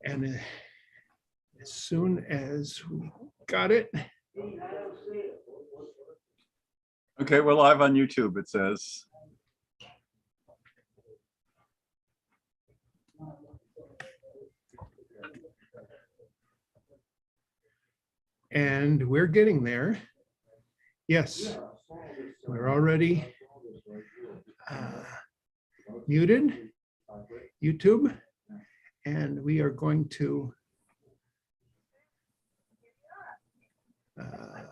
And as soon as we got it. Okay, we're live on YouTube, it says. And we're getting there. Yes, we're already muted, YouTube, and we are going to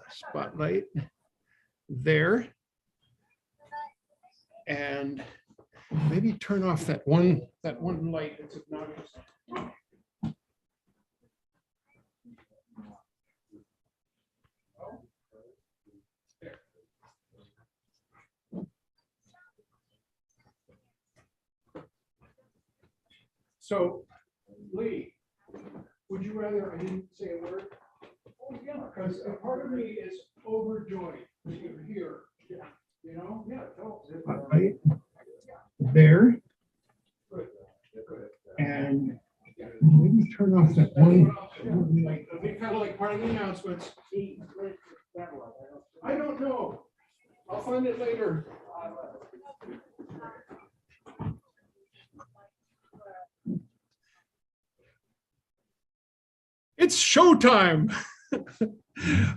spotlight there and maybe turn off that one light that's obnoxious. So, Lee, would you rather I didn't say a word? Oh, yeah, because a part of me is overjoyed that you're here. Yeah. You know? Yeah, right there. And maybe turn off that one. Like, it'll be kind of like part of the announcements. I don't know. I'll find it later. It's showtime.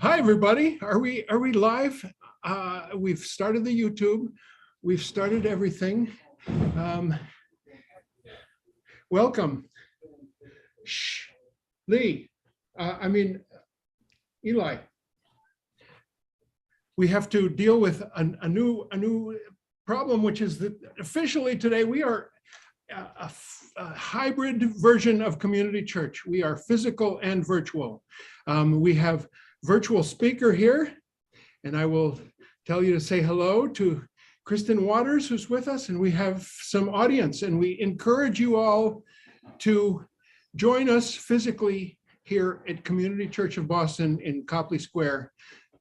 Hi, everybody. Are we live? We've started the YouTube. We've started everything. Welcome. Shh. Lee, Eli. We have to deal with a new problem, which is that officially today we are a hybrid version of community church. We are physical and virtual. We have virtual speaker here, and I will tell you to say hello to Kristin Waters, who's with us, and we have some audience, and we encourage you all to join us physically here at Community Church of Boston in Copley Square.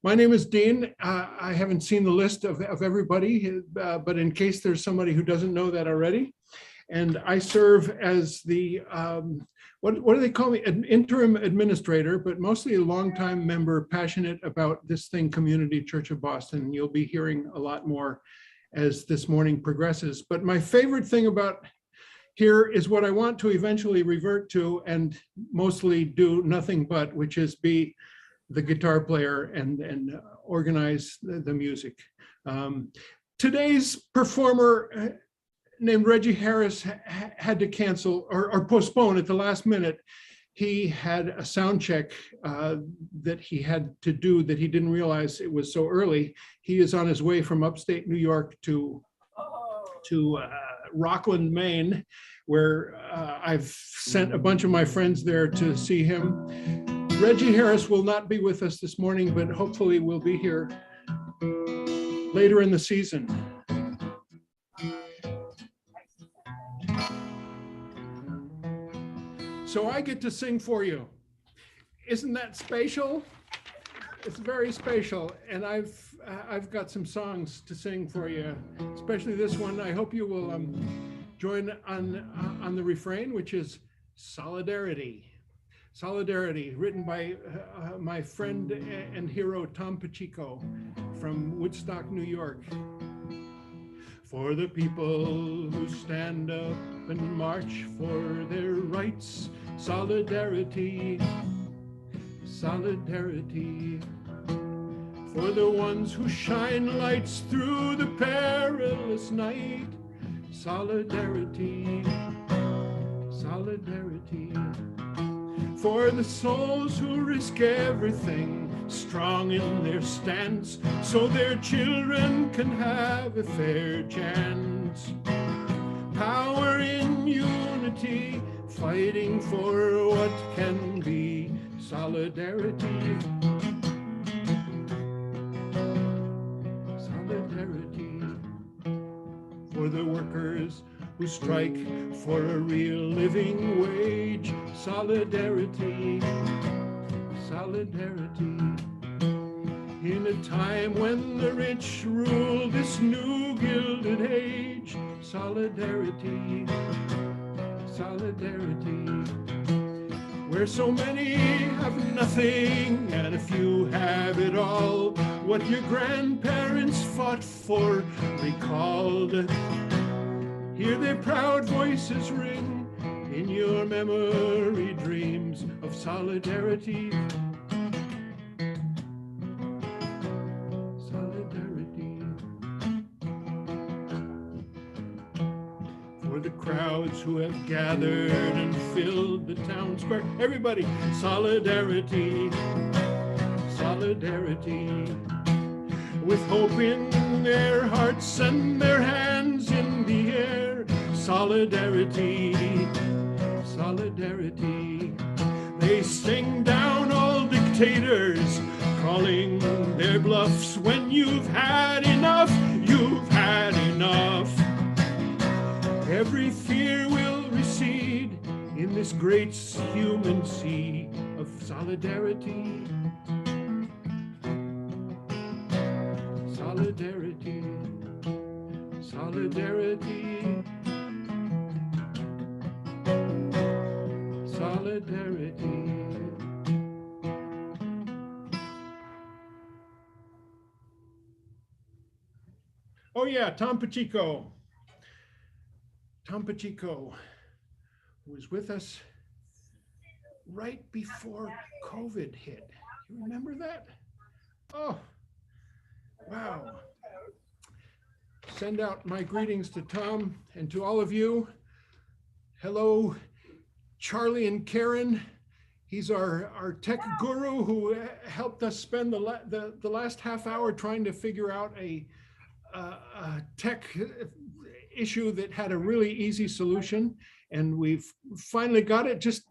My name is Dean. I haven't seen the list of everybody, but in case there's somebody who doesn't know that already, and I serve as the, what do they call me? An interim administrator, but mostly a longtime member, passionate about this thing, Community Church of Boston. You'll be hearing a lot more as this morning progresses. But my favorite thing about here is what I want to eventually revert to and mostly do nothing but, which is be the guitar player and organize the music. Today's performer named Reggie Harris had to cancel or postpone at the last minute. He had a sound check that he had to do that he didn't realize it was so early. He is on his way from upstate New York to Rockland, Maine, where I've sent a bunch of my friends there to see him. Reggie Harris will not be with us this morning, but hopefully will be here later in the season. So I get to sing for you. Isn't that spatial? It's very spatial, and I've got some songs to sing for you, especially this one. I hope you will join on the refrain, which is Solidarity. Solidarity, written by my friend and hero, Tom Pacheco from Woodstock, New York. For the people who stand up and march for their rights, solidarity, solidarity. For the ones who shine lights through the perilous night, solidarity, solidarity. For the souls who risk everything, strong in their stance, so their children can have a fair chance. Power in unity, fighting for what can be, solidarity, solidarity. For the workers who strike for a real living wage, solidarity, solidarity. In a time when the rich rule this new gilded age, solidarity, solidarity. where so many have nothing, and a few have it all. What your grandparents fought for, recalled. Hear their proud voices ring in your memory, dreams of solidarity. Solidarity. For the crowds who have gathered and filled the town square. Everybody, solidarity. Solidarity. With hope in their hearts and their hands in the air. Solidarity. Solidarity. They sing down all dictators, calling their bluffs. When you've had enough, you've had enough. Every fear will recede in this great human sea of solidarity. Solidarity. Solidarity. Solidarity. Oh yeah, Tom Pacheco. Tom Pacheco was with us right before COVID hit. You remember that? Oh, wow. Send out my greetings to Tom and to all of you. Hello, Charlie and Karen. He's our tech guru who helped us spend the last half hour trying to figure out a tech issue that had a really easy solution. And we've finally got it, just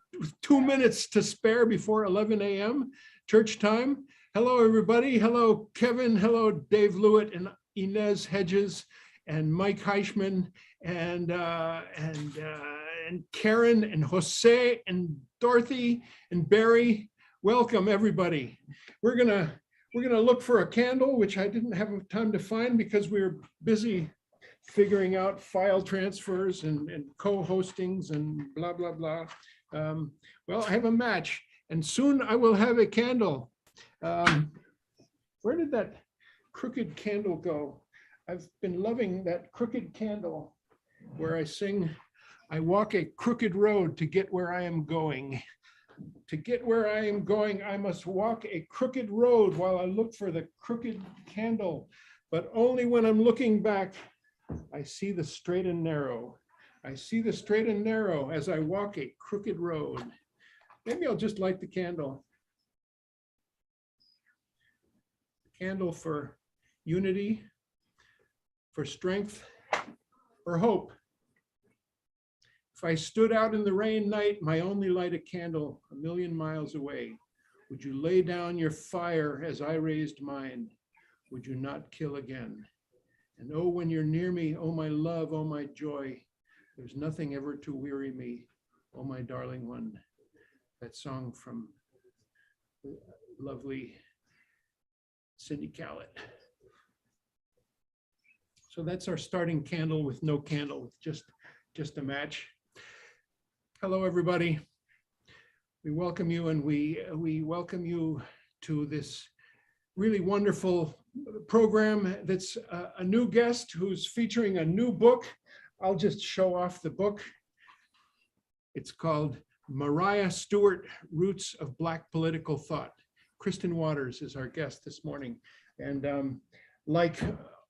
2 minutes to spare before 11 a.m. church time. Hello, everybody. Hello, Kevin. Hello, Dave Lewitt and Inez Hedges and Mike Heichman and Karen and Jose and Dorothy and Barry. Welcome, everybody. We're gonna look for a candle, which I didn't have time to find because we were busy figuring out file transfers and co-hostings and blah, blah, blah. Well, I have a match and soon I will have a candle. Where did that crooked candle go? I've been loving that crooked candle where I sing, I walk a crooked road to get where I am going. To get where I am going, I must walk a crooked road while I look for the crooked candle. But only when I'm looking back, I see the straight and narrow. I see the straight and narrow as I walk a crooked road. Maybe I'll just light the candle. Candle for unity, for strength, for hope. If I stood out in the rain night, my only light a candle 1,000,000 miles away, would you lay down your fire as I raised mine? Would you not kill again? And oh, when you're near me, oh my love, oh my joy, there's nothing ever to weary me, oh my darling one. That song from the lovely Cindy Callett. So that's our starting candle with no candle, with just a match. Hello, everybody. We welcome you, and we welcome you to this really wonderful program that's a new guest who's featuring a new book. I'll just show off the book. It's called Mariah Stewart, Roots of Black Political Thought. Kristin Waters is our guest this morning. And like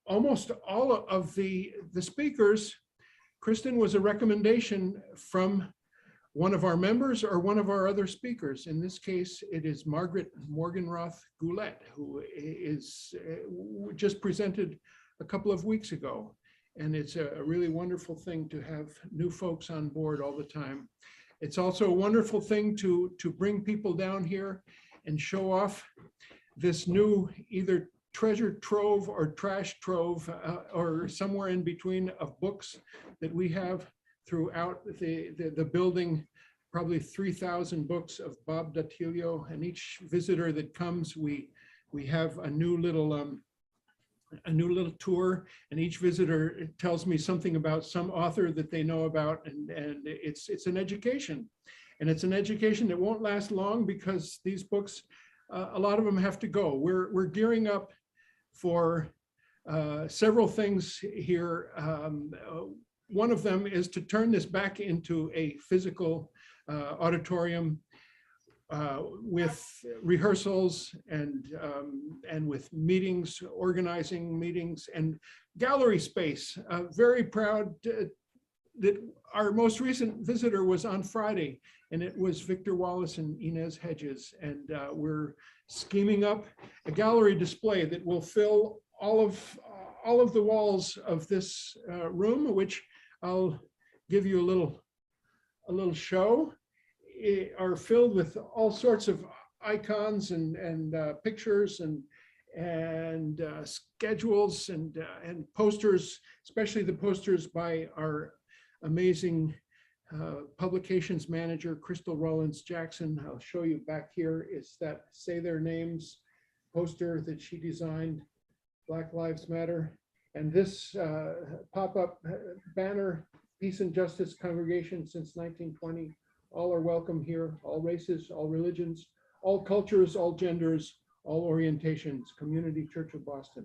almost all of the speakers, Kristin was a recommendation from one of our members or one of our other speakers. In this case, it is Margaret Morgenroth Goulet, who is just presented a couple of weeks ago. And it's a really wonderful thing to have new folks on board all the time. It's also a wonderful thing to bring people down here and show off this new either treasure trove or trash trove or somewhere in between of books that we have throughout the building, probably 3,000 books of Bob Datilio, and each visitor that comes, we have a new little tour, and each visitor tells me something about some author that they know about, and it's an education. And it's an education that won't last long because these books, a lot of them have to go. We're gearing up for several things here. One of them is to turn this back into a physical auditorium with rehearsals and with meetings, organizing meetings, and gallery space. Very proud that our most recent visitor was on Friday, and it was Victor Wallace and Inez Hedges. And we're scheming up a gallery display that will fill all of the walls of this room, which I'll give you a little show, are filled with all sorts of icons and pictures and schedules and posters, especially the posters by our amazing publications manager, Crystal Rollins Jackson. I'll show you back here is that Say Their Names poster that she designed, Black Lives Matter. And this pop-up banner, Peace and Justice Congregation since 1920. All are welcome here, all races, all religions, all cultures, all genders, all orientations, Community Church of Boston.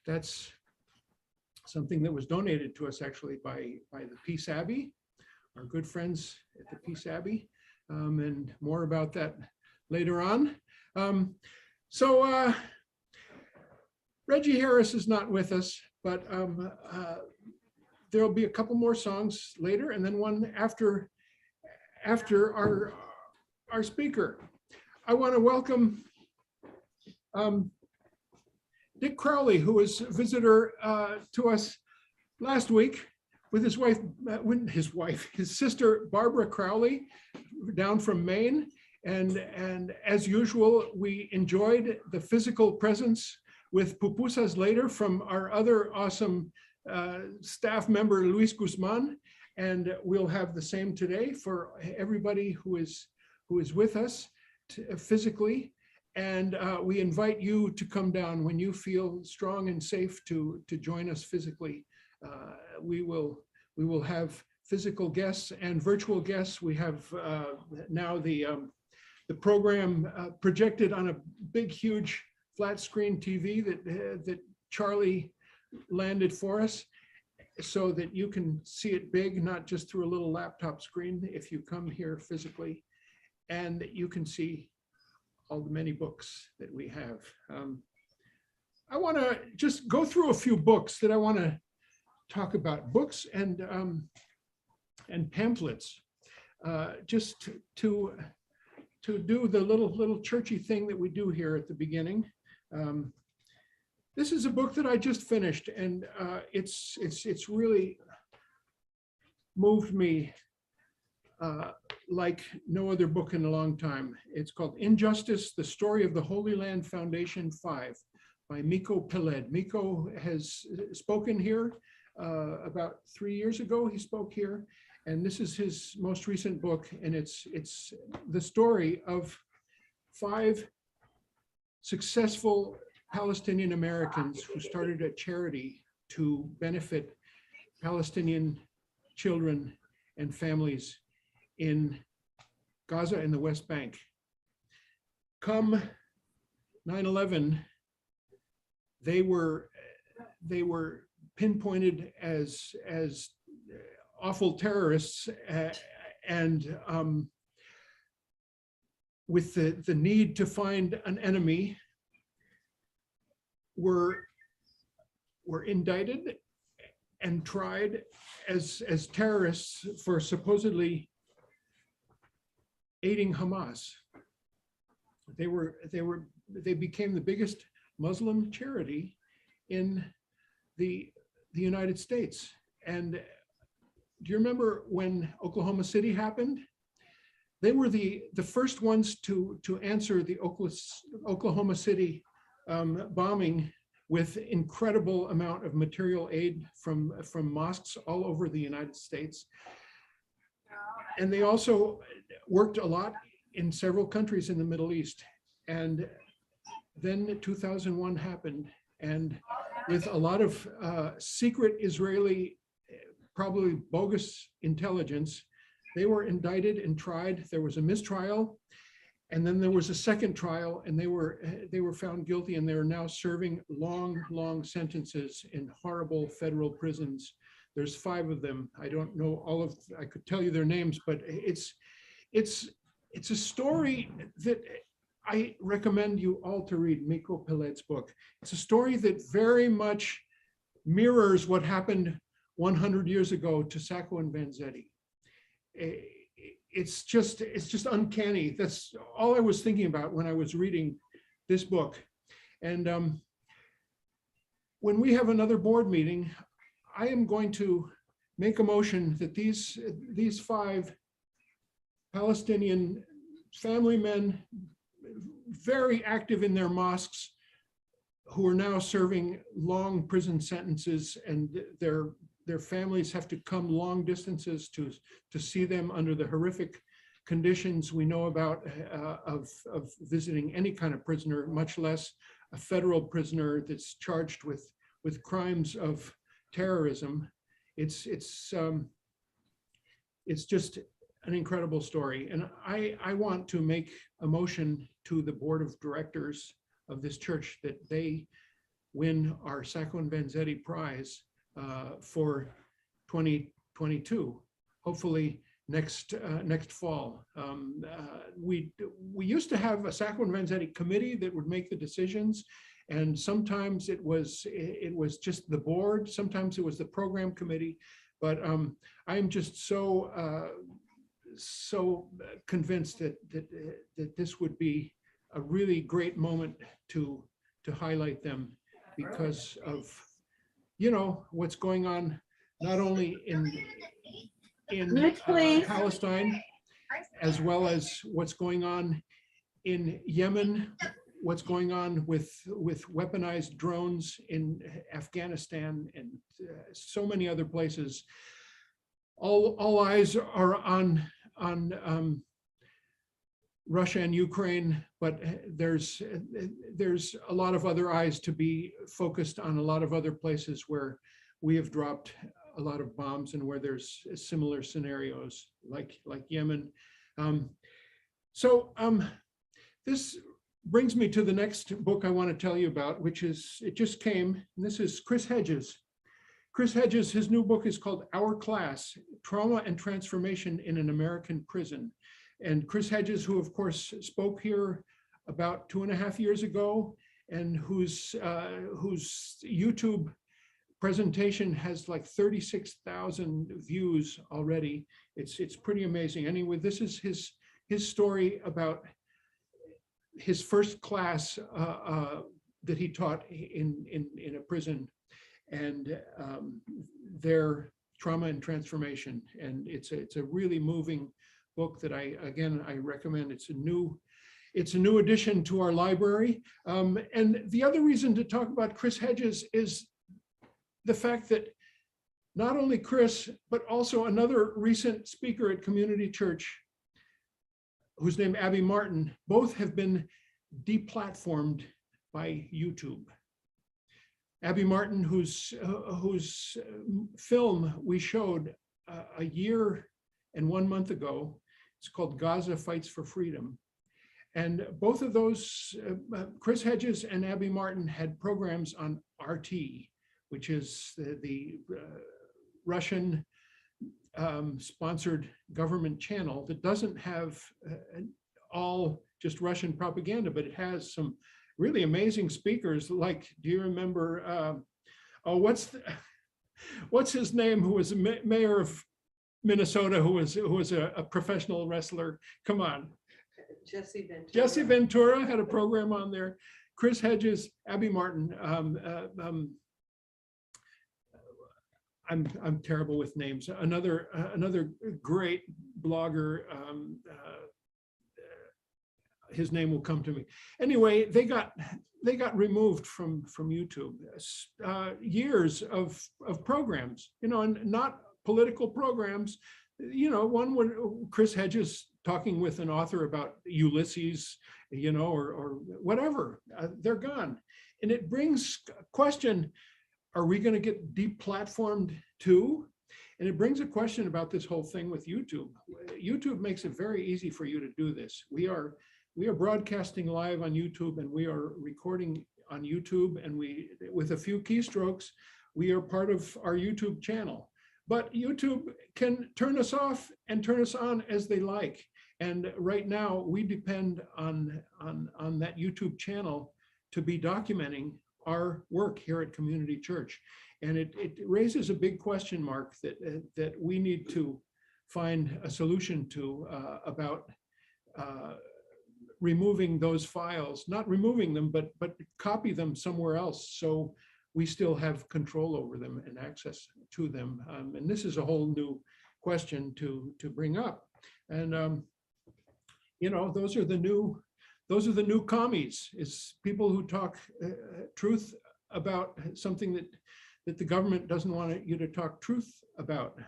That's something that was donated to us actually by the Peace Abbey, our good friends at the Peace Abbey, and more about that later on. Reggie Harris is not with us, but there'll be a couple more songs later, and then one after our speaker. I want to welcome Dick Crowley, who was a visitor to us last week with his sister Barbara Crowley, down from Maine, and as usual, we enjoyed the physical presence with pupusas later from our other awesome staff member, Luis Guzman, and we'll have the same today for everybody who is with us physically. And we invite you to come down when you feel strong and safe to join us physically. We will have physical guests and virtual guests. We have now the program projected on a big, huge flat screen TV that Charlie landed for us, so that you can see it big, not just through a little laptop screen if you come here physically, and that you can see all the many books that we have. I want to just go through a few books that I want to talk about, books and pamphlets, just to do the little churchy thing that we do here at the beginning. This is a book that I just finished, and it's really moved me like no other book in a long time. It's called Injustice: The Story of the Holy Land Foundation 5 by Miko Peled. Miko has spoken here about 3 years ago. He spoke here, and this is his most recent book, and it's the story of 5 successful Palestinian Americans who started a charity to benefit Palestinian children and families in Gaza and the West Bank. Come 9/11, they were pinpointed as awful terrorists, and with the need to find an enemy, were indicted and tried as terrorists for supposedly aiding Hamas. They became the biggest Muslim charity in the United States. And do you remember when Oklahoma City happened? They were the first ones to answer the Oklahoma City bombing with incredible amount of material aid from mosques all over the United States. And they also worked a lot in several countries in the Middle East. And then 2001 happened, and with a lot of secret Israeli, probably bogus intelligence, They were indicted and tried. There was a mistrial, and then there was a second trial, and they were found guilty, and they are now serving long sentences in horrible federal prisons. There's 5 of them. I don't know all of. I could tell you their names, but it's a story that I recommend you all to read. Mikko Pellet's book. It's a story that very much mirrors what happened 100 years ago to Sacco and Vanzetti. It's just uncanny. That's all I was thinking about when I was reading this book. And when we have another board meeting, I am going to make a motion that these 5 Palestinian family men, very active in their mosques, who are now serving long prison sentences, and their families have to come long distances to see them under the horrific conditions we know about of visiting any kind of prisoner, much less a federal prisoner that's charged with crimes of terrorism. It's just an incredible story. And I want to make a motion to the board of directors of this church that they win our Sacco and Vanzetti Prize for 2022, hopefully next fall. We used to have a Sacco and Vanzetti committee that would make the decisions, and sometimes it was just the board, sometimes it was the program committee, but I'm just so convinced that this would be a really great moment to highlight them, because of what's going on not only in Palestine, as well as what's going on in Yemen, what's going on with weaponized drones in Afghanistan, and so many other places. All eyes are on Russia and Ukraine, but there's a lot of other eyes to be focused on a lot of other places where we have dropped a lot of bombs and where there's similar scenarios like Yemen. This brings me to the next book I want to tell you about, which is, it just came, and this is Chris Hedges. Chris Hedges, his new book is called Our Class: Trauma and Transformation in an American Prison. And Chris Hedges, who of course spoke here about 2.5 years ago, and whose YouTube presentation has like 36,000 views already. It's pretty amazing. Anyway, this is his story about his first class that he taught in a prison, and their trauma and transformation. And it's a really moving book that I recommend. It's a new addition to our library. And the other reason to talk about Chris Hedges is the fact that not only Chris, but also another recent speaker at Community Church, whose name Abby Martin, both have been deplatformed by YouTube. Abby Martin, whose film we showed a year and 1 month ago, it's called Gaza Fights for Freedom. And both of those, Chris Hedges and Abby Martin, had programs on RT, which is the Russian sponsored government channel that doesn't have all just Russian propaganda, but it has some really amazing speakers. Like, do you remember, what's his name, who was mayor of Minnesota, who was a professional wrestler? Come on. Jesse Ventura. Jesse Ventura had a program on there. Chris Hedges, Abby Martin. I'm terrible with names. Another great blogger. His name will come to me. Anyway, they got removed from YouTube. Years of programs, and not political programs. One would, Chris Hedges talking with an author about Ulysses, or whatever. They're gone, and it brings a question: are we going to get deplatformed too? And it brings a question about this whole thing with YouTube. YouTube makes it very easy for you to do this. We are broadcasting live on YouTube, and we are recording on YouTube, and with a few keystrokes, we are part of our YouTube channel. But YouTube can turn us off and turn us on as they like. And right now we depend on that YouTube channel to be documenting our work here at Community Church. And it raises a big question mark that we need to find a solution to about removing those files, not removing them, but copy them somewhere else so we still have control over them and access to them. And this is a whole new question to bring up. And you know, those are the new commies, is people who talk truth about something that the government doesn't want you to talk truth about.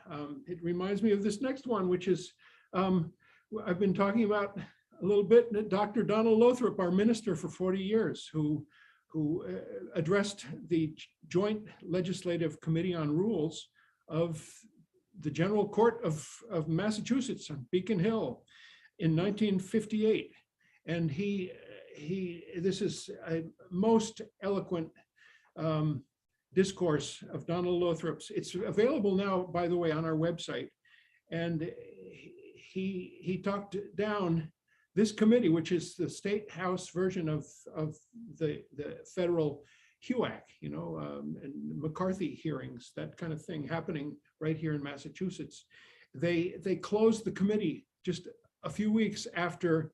It reminds me of this next one, which is, I've been talking about a little bit, Dr. Donald Lothrop, our minister for 40 years, who addressed the Joint Legislative Committee on Rules of the General Court of Massachusetts on Beacon Hill in 1958. And this is a most eloquent discourse of Donald Lothrop's. It's available now, by the way, on our website. And he talked down this committee, which is the State House version of the federal HUAC, you know, and McCarthy hearings, that kind of thing happening right here in Massachusetts. They closed the committee just a few weeks after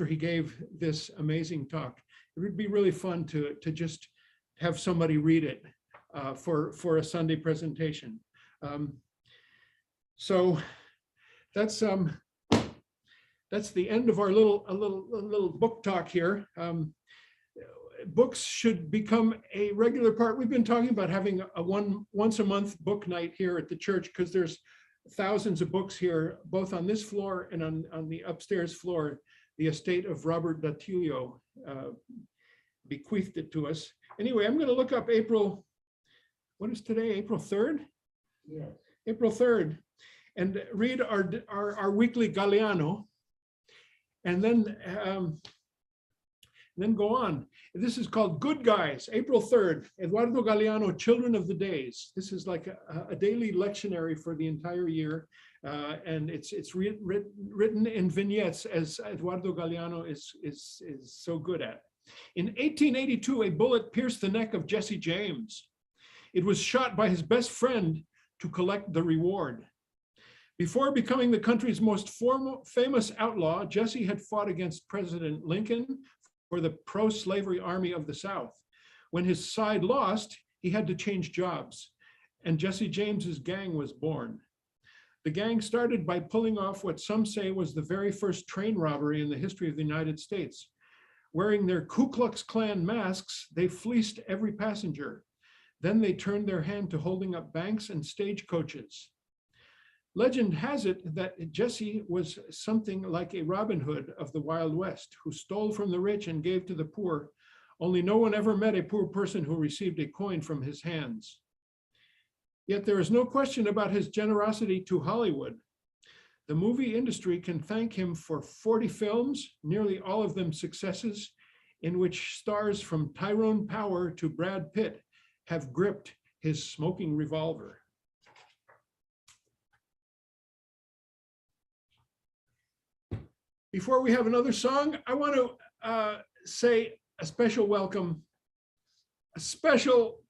he gave this amazing talk. It would be really fun to just have somebody read it for a Sunday presentation. So that's the end of our little book talk here. Books should become a regular part. We've been talking about having a once a month book night here at the church, because there's thousands of books here, both on this floor and on the upstairs floor. The estate of Robert Datilio bequeathed it to us. Anyway, I'm going to look up April, what is today, April 3rd? Yes. April 3rd, and read our weekly Galeano, and then go on. This is called Good Guys, April 3rd, Eduardo Galeano, Children of the Days. This is like a daily lectionary for the entire year. And it's written in vignettes, as Eduardo Galeano is so good at. In 1882, a bullet pierced the neck of Jesse James. It was shot by his best friend to collect the reward. Before becoming the country's most famous outlaw, Jesse had fought against President Lincoln for the pro-slavery army of the South. When his side lost, he had to change jobs, and Jesse James's gang was born. The gang started by pulling off what some say was the very first train robbery in the history of the United States. Wearing their Ku Klux Klan masks, they fleeced every passenger. Then they turned their hand to holding up banks and stagecoaches. Legend has it that Jesse was something like a Robin Hood of the Wild West, who stole from the rich and gave to the poor, only no one ever met a poor person who received a coin from his hands. Yet there is no question about his generosity to Hollywood. The movie industry can thank him for 40 films, nearly all of them successes, in which stars from Tyrone Power to Brad Pitt have gripped his smoking revolver. Before we have another song, I want to say a special welcome, a special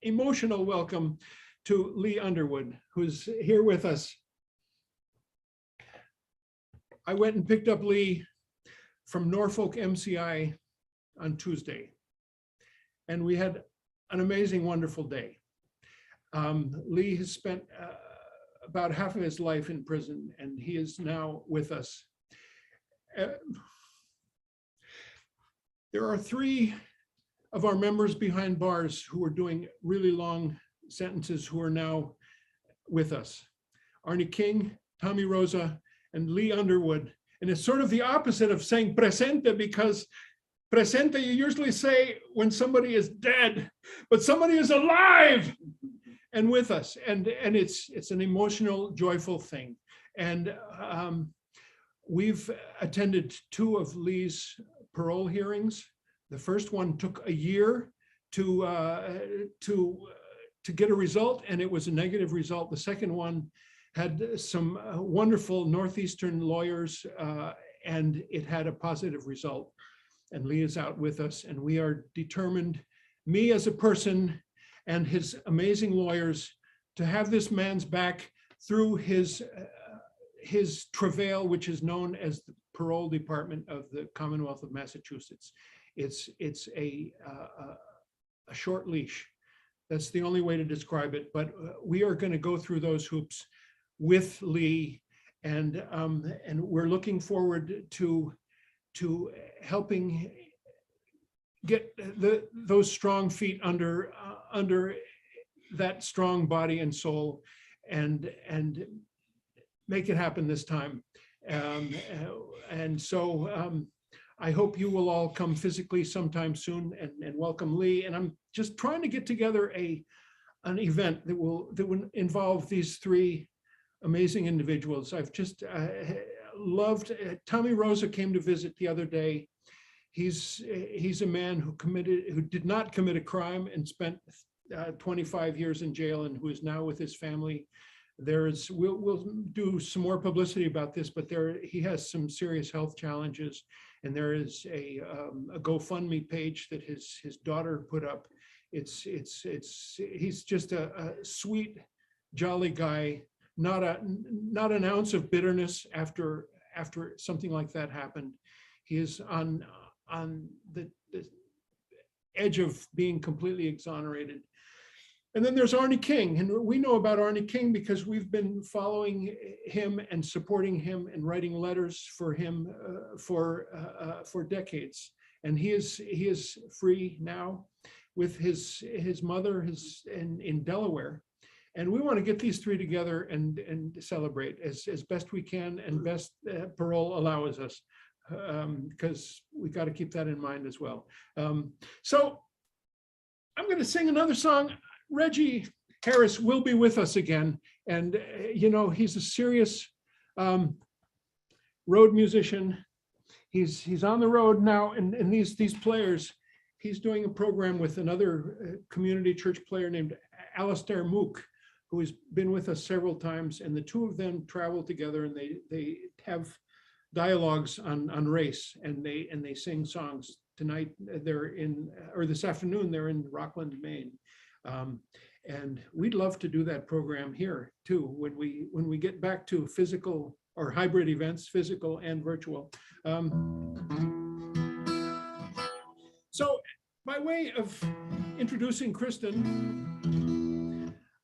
emotional welcome to Lee Underwood, who's here with us. I went and picked up Lee from Norfolk MCI on Tuesday, and we had an amazing, wonderful day. Lee has spent about half of his life in prison, and he is now with us. There are 3 of our members behind bars who are doing really long sentences who are now with us. Arnie King, Tommy Rosa, and Lee Underwood. And it's sort of the opposite of saying presente, because presente you usually say when somebody is dead, but somebody is alive. and with us. And it's an emotional, joyful thing. And we've attended 2 of Lee's parole hearings. The first one took a year to get a result, and it was a negative result. The second one had some wonderful Northeastern lawyers, and it had a positive result. And Lee is out with us, and we are determined, me as a person and his amazing lawyers, to have this man's back through his travail, which is known as the Parole Department of the Commonwealth of Massachusetts. It's a short leash. That's the only way to describe it. But we are going to go through those hoops with Lee, and we're looking forward to helping get those strong feet under that strong body and soul, and make it happen this time. And so I hope you will all come physically sometime soon and welcome Lee. And I'm just trying to get together an event that will involve these 3 amazing individuals. I've just loved. Tommy Rosa came to visit the other day. He's a man who did not commit a crime and spent 25 years in jail, and who is now with his family. We'll do some more publicity about this, but he has some serious health challenges, and there is a GoFundMe page that his daughter put up. He's just a sweet, jolly guy. Not an ounce of bitterness after something like that happened. He is on the edge of being completely exonerated. And then there's Arnie King, and we know about Arnie King because we've been following him and supporting him and writing letters for him for decades. And he is free now with his mother in Delaware. And we want to get these 3 together and celebrate as best we can, and best parole allows us, because we got to keep that in mind as well. So I'm going to sing another song. Reggie Harris will be with us again. And, he's a serious road musician. He's on the road now, and these players, he's doing a program with another community church player named Alistair Mook, who has been with us several times, and the 2 of them travel together, and they have dialogues on race, and they sing songs. Tonight this afternoon they're in Rockland, Maine, and we'd love to do that program here too when we get back to physical or hybrid events, physical and virtual. So by way of introducing Kristin,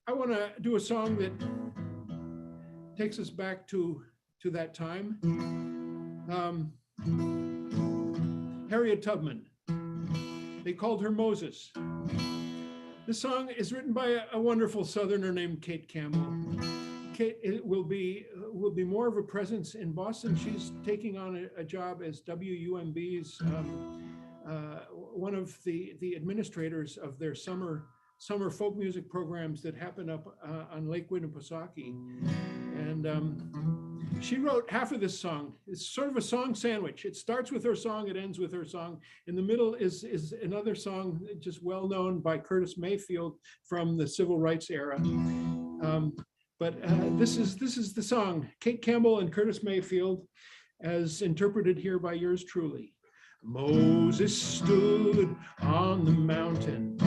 I want to do a song that takes us back to that time. Harriet Tubman. They called her Moses. This song is written by a wonderful Southerner named Kate Campbell. Kate will be more of a presence in Boston. She's taking on a job as WUMB's one of the administrators of their summer folk music programs that happen up on Lake Winnipesaukee. And she wrote half of this song. It's sort of a song sandwich. It starts with her song, it ends with her song. In the middle is another song just well known by Curtis Mayfield from the civil rights era. But this is the song, Kate Campbell and Curtis Mayfield, as interpreted here by yours truly. Moses stood on the mountain,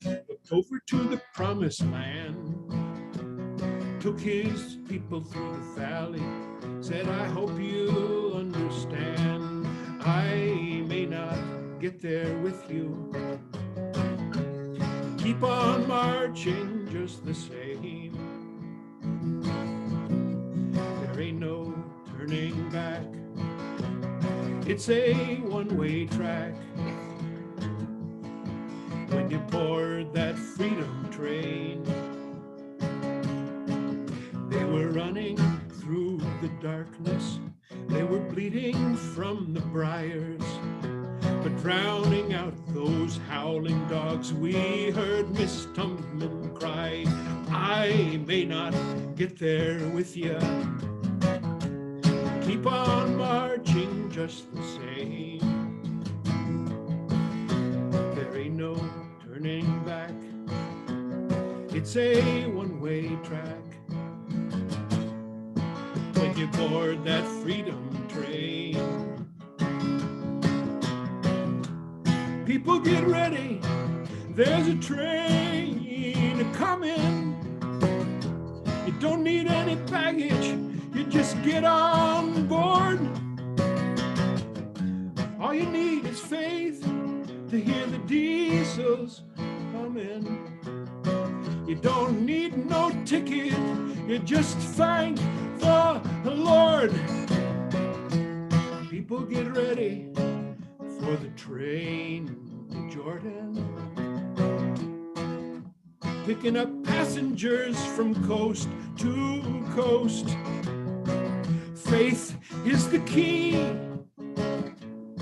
looked over to the promised land, took his people through the valley, said, I hope you'll understand. I may not get there with you, keep on marching just the same. There ain't no turning back, it's a one-way track. When you board that freedom train, they were running through the darkness, they were bleeding from the briars, but drowning out those howling dogs, we heard Miss Tubman cry. I may not get there with you. Keep on marching just the same. There ain't no turning back. It's a one-way track. When you board that freedom train, people get ready. There's a train coming. You don't need any baggage. You just get on board. All you need is faith to hear the diesels coming. You don't need no ticket. You just thank the Lord. People get ready for the train to Jordan, picking up passengers from coast to coast. Faith is the key.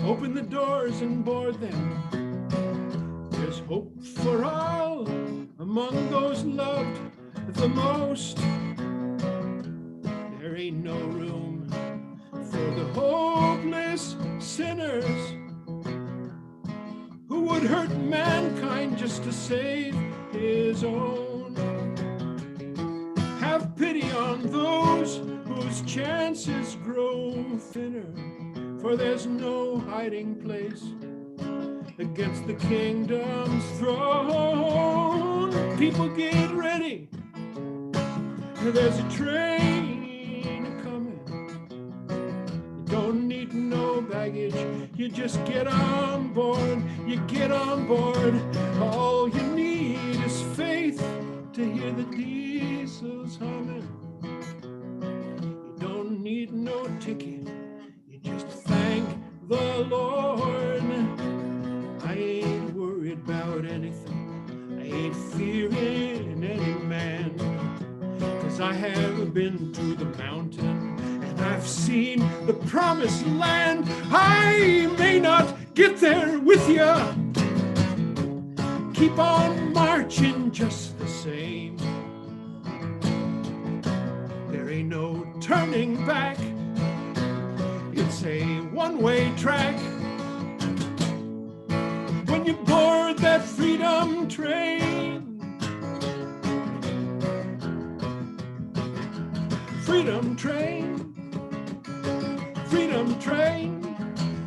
Open the doors and board them. There's hope for all among those loved the most. There ain't no room for the hopeless sinners who would hurt mankind just to save his own. Have pity on those whose chances grow thinner, for there's no hiding place against the kingdom's throne. People get ready. There's a train coming. You don't need no baggage. You just get on board. You get on board. All you need is faith to hear the diesels humming. You don't need no ticket. You just thank the Lord. I ain't worried about anything. I ain't fearing any man. 'Cause I have been to the mountain and I've seen the promised land. I may not get there with you. Keep on marching just the same. There ain't no turning back. It's a one-way track. When you board that freedom train, freedom train, freedom train,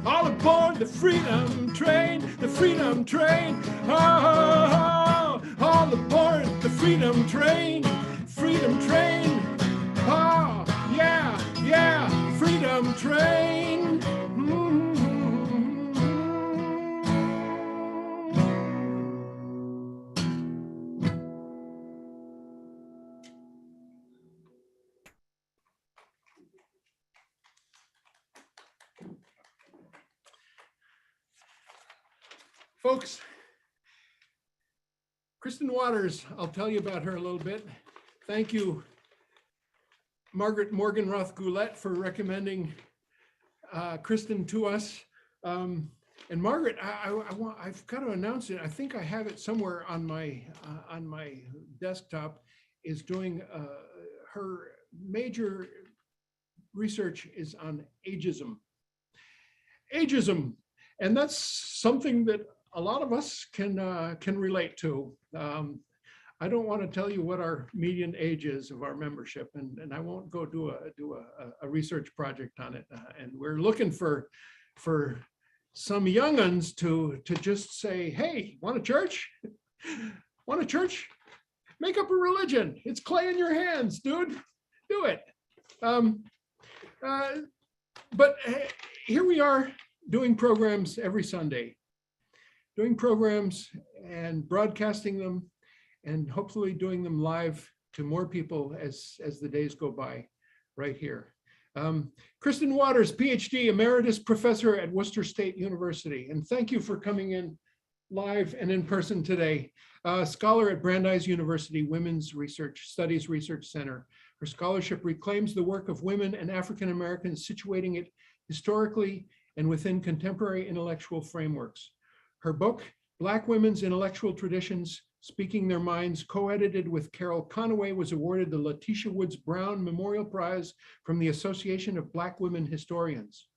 all aboard the freedom train, the freedom train, oh, all aboard the freedom train, oh, yeah, yeah, freedom train. Folks, Kristin Waters, I'll tell you about her a little bit. Thank you, Margaret Morgan Roth-Goulet, for recommending Kristin to us. And Margaret, I've got to announce it. I think I have it somewhere on my desktop. Is doing her major research is on ageism. Ageism, and that's something that a lot of us can relate to. I don't want to tell you what our median age is of our membership, and I won't go do a research project on it. And we're looking for some young'uns to just say, hey, want a church? Want a church? Make up a religion. It's clay in your hands, dude. Do it. But here we are doing programs every Sunday. Doing programs and broadcasting them, and hopefully doing them live to more people as the days go by right here. Kristin Waters, Ph.D., Emeritus Professor at Worcester State University. And thank you for coming in live and in person today. Scholar at Brandeis University Women's Studies Research Center. Her scholarship reclaims the work of women and African Americans, situating it historically and within contemporary intellectual frameworks. Her book, Black Women's Intellectual Traditions, Speaking Their Minds, co-edited with Carol Conaway, was awarded the Letitia Woods Brown Memorial Prize from the Association of Black Women Historians.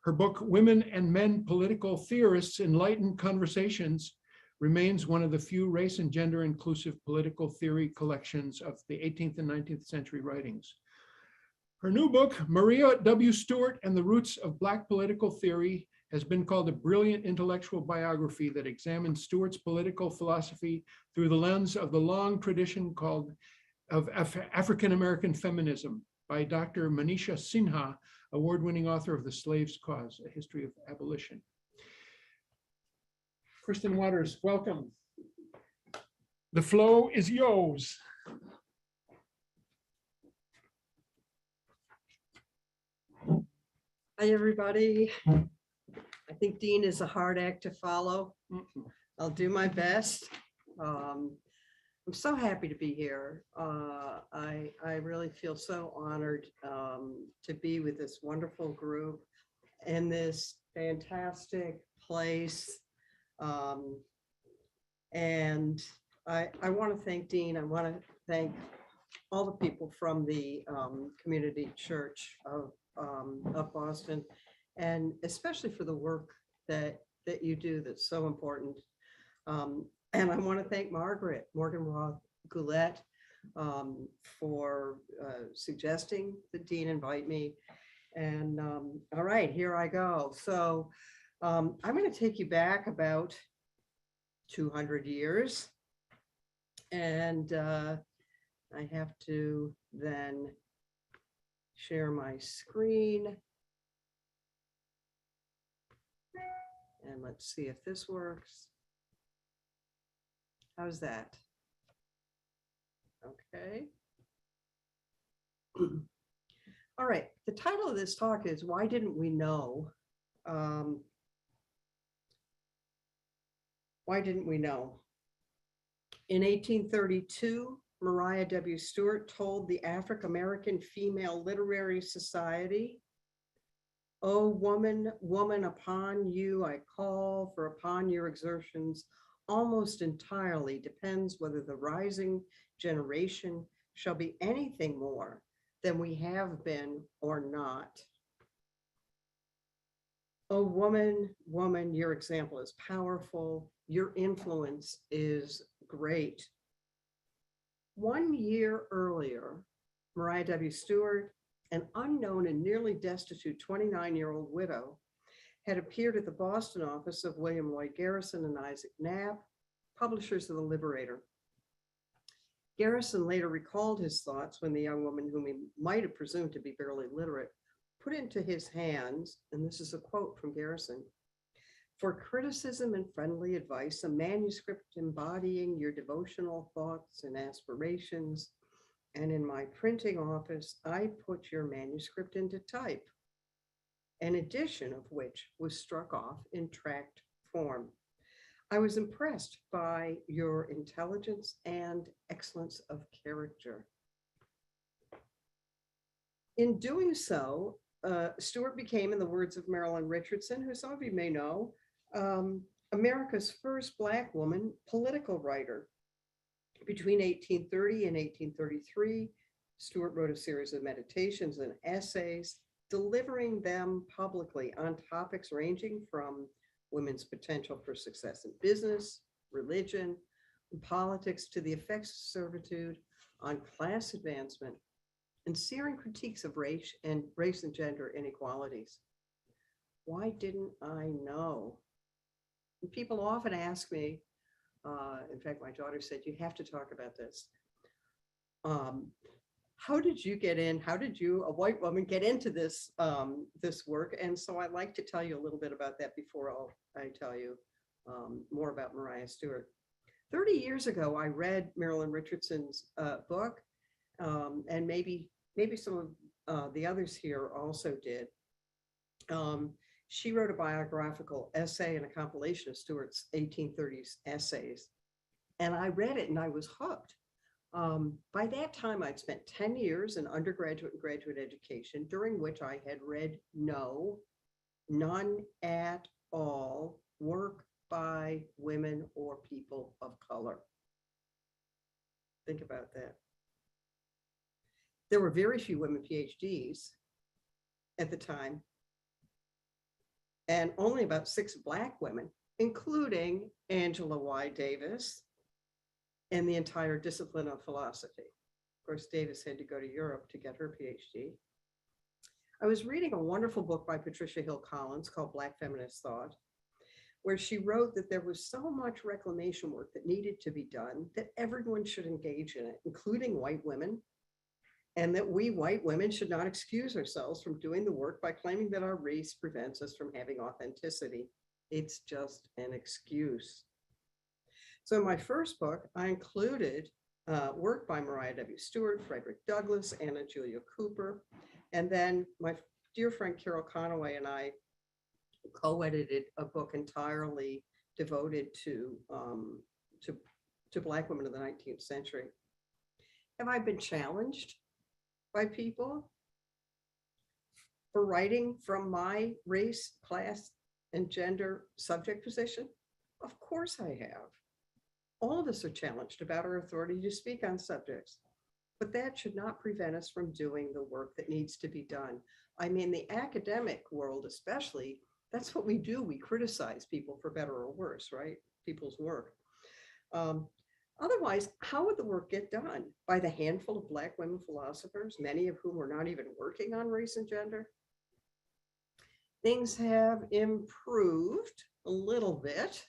Her book, Women and Men Political Theorists, Enlightened Conversations, remains one of the few race and gender inclusive political theory collections of the 18th and 19th century writings. Her new book, Maria W. Stewart and the Roots of Black Political Theory, has been called a brilliant intellectual biography that examines Stewart's political philosophy through the lens of the long tradition of African-American feminism by Dr. Manisha Sinha, award-winning author of The Slave's Cause, A History of Abolition. Kristin Waters, welcome. The flow is yours. Hi, everybody. I think Dean is a hard act to follow. I'll do my best. I'm so happy to be here. I really feel so honored to be with this wonderful group in this fantastic place. And I want to thank Dean. I want to thank all the people from the community church of Boston, and especially for the work that you do that's so important. And I want to thank Morgan Roth Goulet, for suggesting that Dean invite me. And all right, here I go. So I'm going to take you back about 200 years. And I have to then share my screen. And let's see if this works. How's that? Okay. All right. The title of this talk is Why Didn't We Know? Why didn't we know? In 1832, Maria W. Stewart told the African-American Female Literary Society, "O woman, woman, upon you I call, for upon your exertions almost entirely depends whether the rising generation shall be anything more than we have been or not. O woman, woman, your example is powerful, your influence is great." 1 year earlier, Maria W. Stewart, an unknown and nearly destitute 29-year-old widow, had appeared at the Boston office of William Lloyd Garrison and Isaac Knapp, publishers of The Liberator. Garrison later recalled his thoughts when the young woman, whom he might have presumed to be barely literate, put into his hands, and this is a quote from Garrison, "For criticism and friendly advice, a manuscript embodying your devotional thoughts and aspirations, and in my printing office, I put your manuscript into type, an edition of which was struck off in tract form. I was impressed by your intelligence and excellence of character." In doing so, Stewart became, in the words of Marilyn Richardson, who some of you may know, America's first Black woman political writer. Between 1830 and 1833, Stewart wrote a series of meditations and essays, delivering them publicly on topics ranging from women's potential for success in business, religion, and politics, to the effects of servitude on class advancement, and searing critiques of race and gender inequalities. Why didn't I know? And people often ask me, in fact, my daughter said, "You have to talk about this. How did you get in? How did you, a white woman, get into this, this work?" And so I'd like to tell you a little bit about that before I tell you more about Maria Stewart. 30 years ago, I read Marilyn Richardson's book, and maybe some of the others here also did. She wrote a biographical essay and a compilation of Stewart's 1830s essays. And I read it and I was hooked. By that time, I'd spent 10 years in undergraduate and graduate education, during which I had read none at all work by women or people of color. Think about that. There were very few women PhDs at the time, and only about 6 Black women, including Angela Y. Davis and the entire discipline of philosophy. Of course, Davis had to go to Europe to get her PhD. I was reading a wonderful book by Patricia Hill Collins called Black Feminist Thought, where she wrote that there was so much reclamation work that needed to be done that everyone should engage in it, including white women, and that we white women should not excuse ourselves from doing the work by claiming that our race prevents us from having authenticity. It's just an excuse. So in my first book, I included work by Maria W. Stewart, Frederick Douglass, Anna Julia Cooper, and then my dear friend Carol Conaway and I co-edited a book entirely devoted to Black women of the 19th century. Have I been challenged by people for writing from my race, class, and gender subject position? Of course I have. All of us are challenged about our authority to speak on subjects, but that should not prevent us from doing the work that needs to be done. I mean, the academic world especially, that's what we do. We criticize people for better or worse, right? People's work. Otherwise, how would the work get done? By the handful of Black women philosophers, many of whom were not even working on race and gender? Things have improved a little bit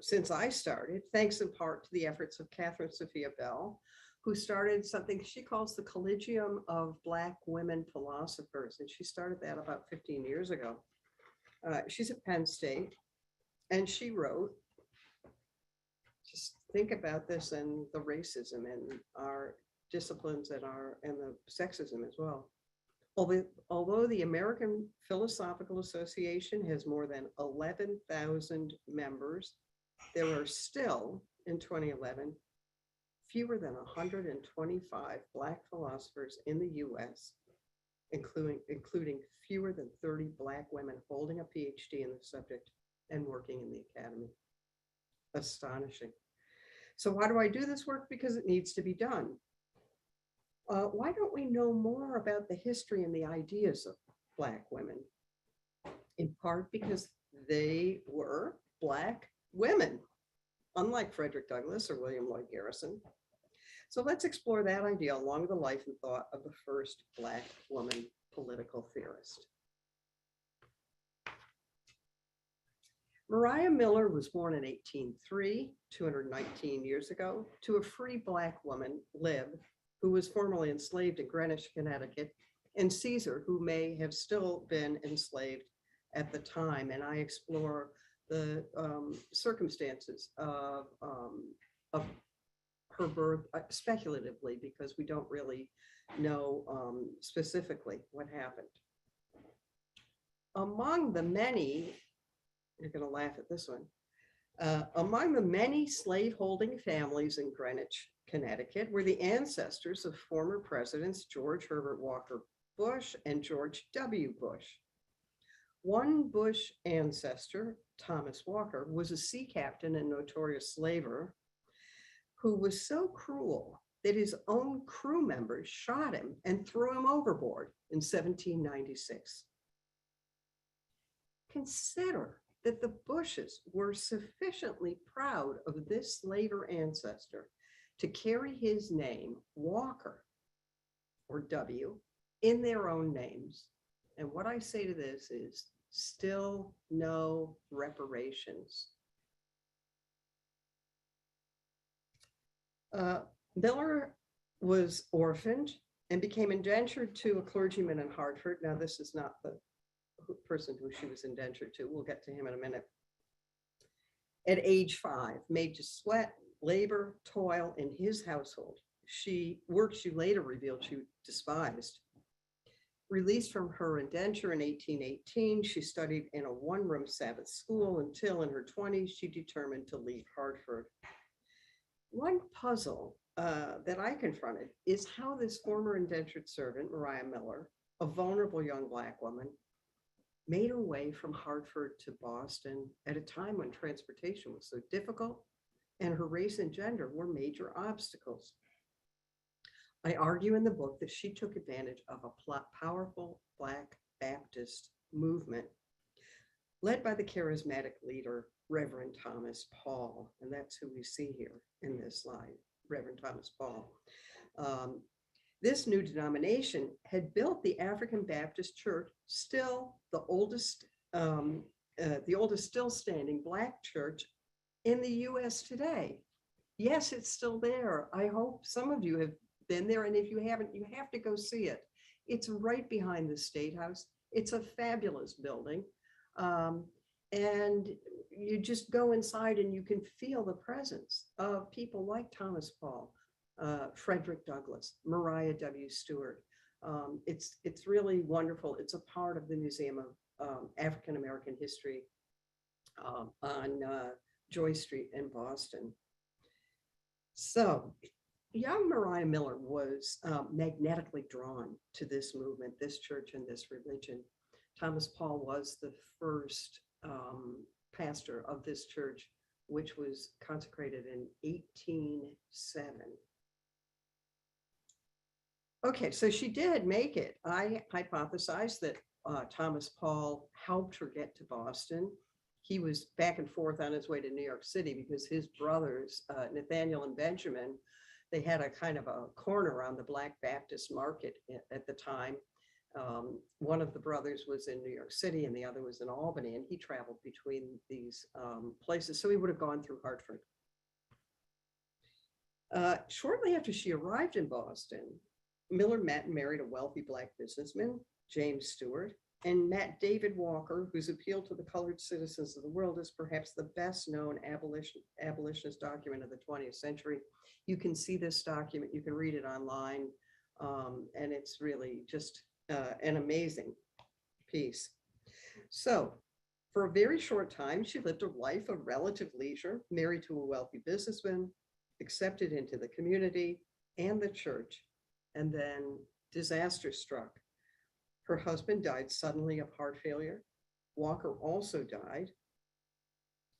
since I started, thanks in part to the efforts of Catherine Sophia Bell, who started something she calls the Collegium of Black Women Philosophers. And she started that about 15 years ago. She's at Penn State, and she wrote, just think about this and the racism and our disciplines and the sexism as well. Although the American Philosophical Association has more than 11,000 members, there are still, in 2011, fewer than 125 Black philosophers in the US, including fewer than 30 Black women holding a PhD in the subject and working in the academy. Astonishing. So why do I do this work? Because it needs to be done. Why don't we know more about the history and the ideas of Black women? In part because they were Black women, unlike Frederick Douglass or William Lloyd Garrison. So let's explore that idea along the life and thought of the first Black woman political theorist. Maria Miller was born in 1803, 219 years ago, to a free Black woman, Lib, who was formerly enslaved in Greenwich, Connecticut, and Caesar, who may have still been enslaved at the time. And I explore the circumstances of her birth speculatively, because we don't really know specifically what happened. Among the many, you're going to laugh at this one, among the many slave-holding families in Greenwich, Connecticut, were the ancestors of former presidents George Herbert Walker Bush and George W. Bush. One Bush ancestor, Thomas Walker, was a sea captain and notorious slaver who was so cruel that his own crew members shot him and threw him overboard in 1796. Consider that the Bushes were sufficiently proud of this slaver ancestor to carry his name, Walker, or W, in their own names. And what I say to this is still no reparations. Miller was orphaned and became indentured to a clergyman in Hartford. Now, this is not the person who she was indentured to. We'll get to him in a minute. At age 5, made to sweat, labor, toil in his household. Work she later revealed she despised. Released from her indenture in 1818, she studied in a one-room Sabbath school until in her 20s, she determined to leave Hartford. One puzzle that I confronted is how this former indentured servant, Maria Miller, a vulnerable young Black woman, made her way from Hartford to Boston at a time when transportation was so difficult and her race and gender were major obstacles. I argue in the book that she took advantage of a powerful Black Baptist movement led by the charismatic leader, Reverend Thomas Paul. And that's who we see here in this slide, Reverend Thomas Paul. This new denomination had built the African Baptist Church, still the oldest still standing Black church in the US today. Yes, it's still there. I hope some of you have been there, and if you haven't, you have to go see it. It's right behind the State House. It's a fabulous building. And you just go inside and you can feel the presence of people like Thomas Paul, Frederick Douglass, Maria W. Stewart. It's really wonderful. It's a part of the Museum of African American History on Joy Street in Boston. So young Maria Miller was magnetically drawn to this movement, this church, and this religion. Thomas Paul was the first pastor of this church, which was consecrated in 1807. Okay, so she did make it. I hypothesize that Thomas Paul helped her get to Boston. He was back and forth on his way to New York City because his brothers, Nathaniel and Benjamin, they had a kind of a corner on the Black Baptist market at the time. One of the brothers was in New York City and the other was in Albany, and he traveled between these places. So he would have gone through Hartford. Shortly after she arrived in Boston, Miller met and married a wealthy Black businessman, James Stewart, and met David Walker, whose appeal to the colored citizens of the world is perhaps the best known abolitionist document of the 20th century. You can see this document, you can read it online, and it's really just an amazing piece. So for a very short time, she lived a life of relative leisure, married to a wealthy businessman, accepted into the community and the church, and then disaster struck. Her husband died suddenly of heart failure. Walker also died.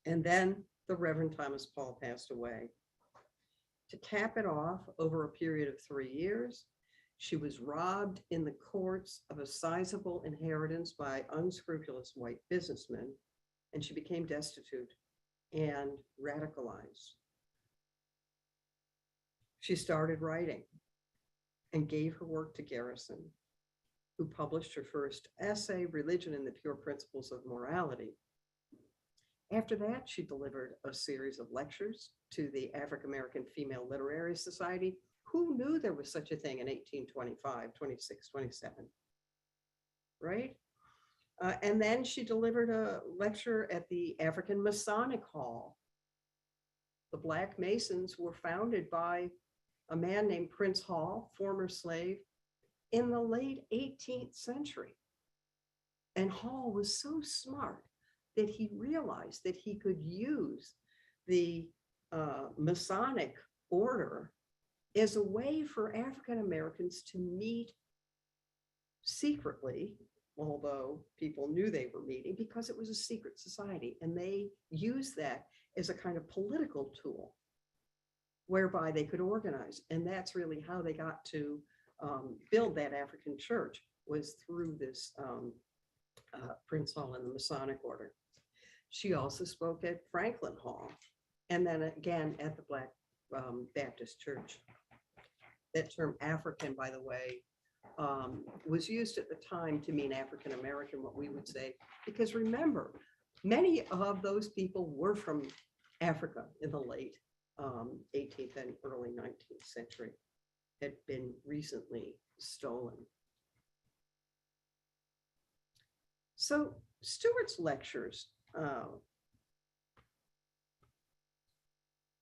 And then the Reverend Thomas Paul passed away. To cap it off, over a period of 3 years, she was robbed in the courts of a sizable inheritance by unscrupulous white businessmen, and she became destitute and radicalized. She started writing and gave her work to Garrison, who published her first essay, Religion and the Pure Principles of Morality. After that, she delivered a series of lectures to the African American Female Literary Society. Who knew there was such a thing in 1825, 26, 27, right? And then she delivered a lecture at the African Masonic Hall. The Black Masons were founded by a man named Prince Hall, former slave, in the late 18th century. And Hall was so smart that he realized that he could use the Masonic order as a way for African Americans to meet secretly, although people knew they were meeting, because it was a secret society. And they used that as a kind of political tool whereby they could organize. And that's really how they got to build that African church, was through this Prince Hall and the Masonic order. She also spoke at Franklin Hall, and then again at the Black Baptist Church. That term African, by the way, was used at the time to mean African American, what we would say, because remember, many of those people were from Africa in the late 18th and early 19th century, had been recently stolen. So Stewart's lectures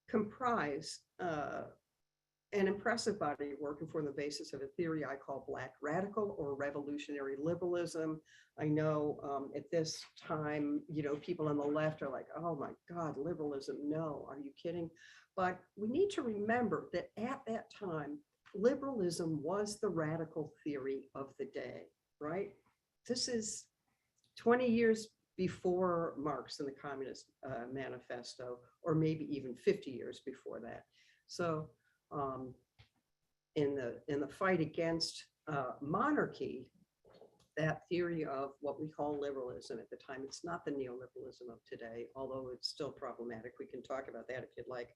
comprise an impressive body of work and form the basis of a theory I call Black radical or revolutionary liberalism. I know at this time, people on the left are like, oh my God, liberalism, no, are you kidding? But we need to remember that at that time, liberalism was the radical theory of the day, right? This is 20 years before Marx and the Communist Manifesto, or maybe even 50 years before that. So in the fight against monarchy, that theory of what we call liberalism at the time, it's not the neoliberalism of today, although it's still problematic. We can talk about that if you'd like.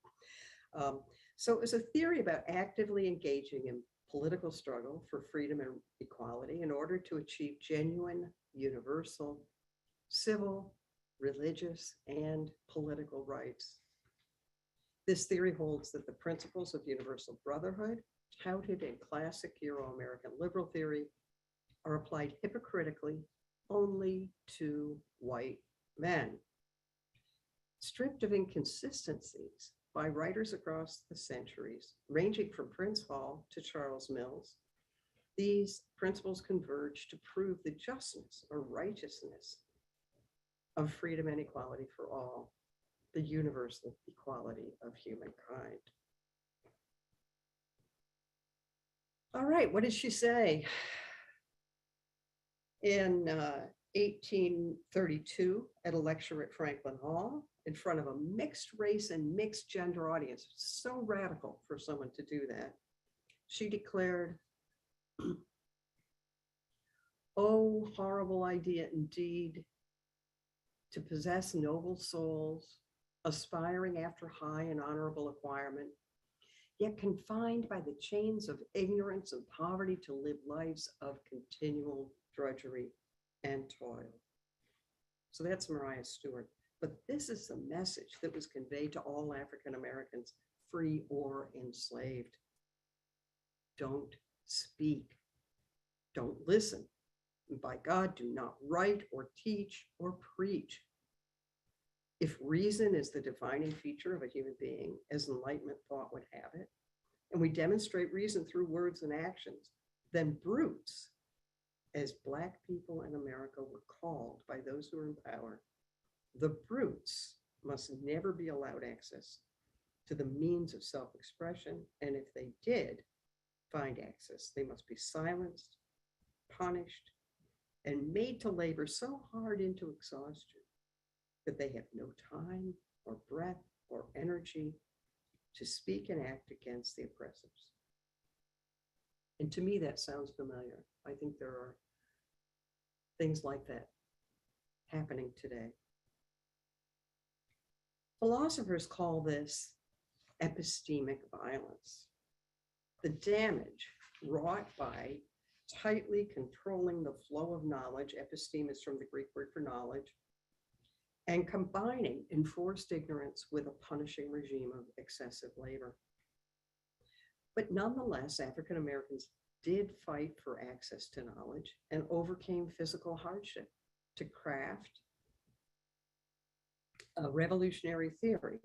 So it was a theory about actively engaging in political struggle for freedom and equality in order to achieve genuine, universal, civil, religious, and political rights. This theory holds that the principles of universal brotherhood, touted in classic Euro-American liberal theory, are applied hypocritically only to white men. Stripped of inconsistencies by writers across the centuries, ranging from Prince Hall to Charles Mills, these principles converge to prove the justness or righteousness of freedom and equality for all, the universal equality of humankind. All right, what did she say? In 1832, at a lecture at Franklin Hall, in front of a mixed race and mixed gender audience, so radical for someone to do that, she declared, "Oh, horrible idea indeed, to possess noble souls, aspiring after high and honorable acquirement, yet confined by the chains of ignorance and poverty to live lives of continual drudgery and toil." So that's Maria Stewart. But this is the message that was conveyed to all African Americans, free or enslaved. Don't speak. Don't listen. And by God, do not write or teach or preach. If reason is the defining feature of a human being, as Enlightenment thought would have it, and we demonstrate reason through words and actions, then brutes, as Black people in America were called by those who are in power, the brutes must never be allowed access to the means of self-expression, and if they did find access, they must be silenced, punished, and made to labor so hard into exhaustion that they have no time or breath or energy to speak and act against the oppressors. And to me, that sounds familiar. I think there are things like that happening today. Philosophers call this epistemic violence, the damage wrought by tightly controlling the flow of knowledge. Episteme is from the Greek word for knowledge, and combining enforced ignorance with a punishing regime of excessive labor. But nonetheless, African Americans did fight for access to knowledge and overcame physical hardship to craft a revolutionary theory,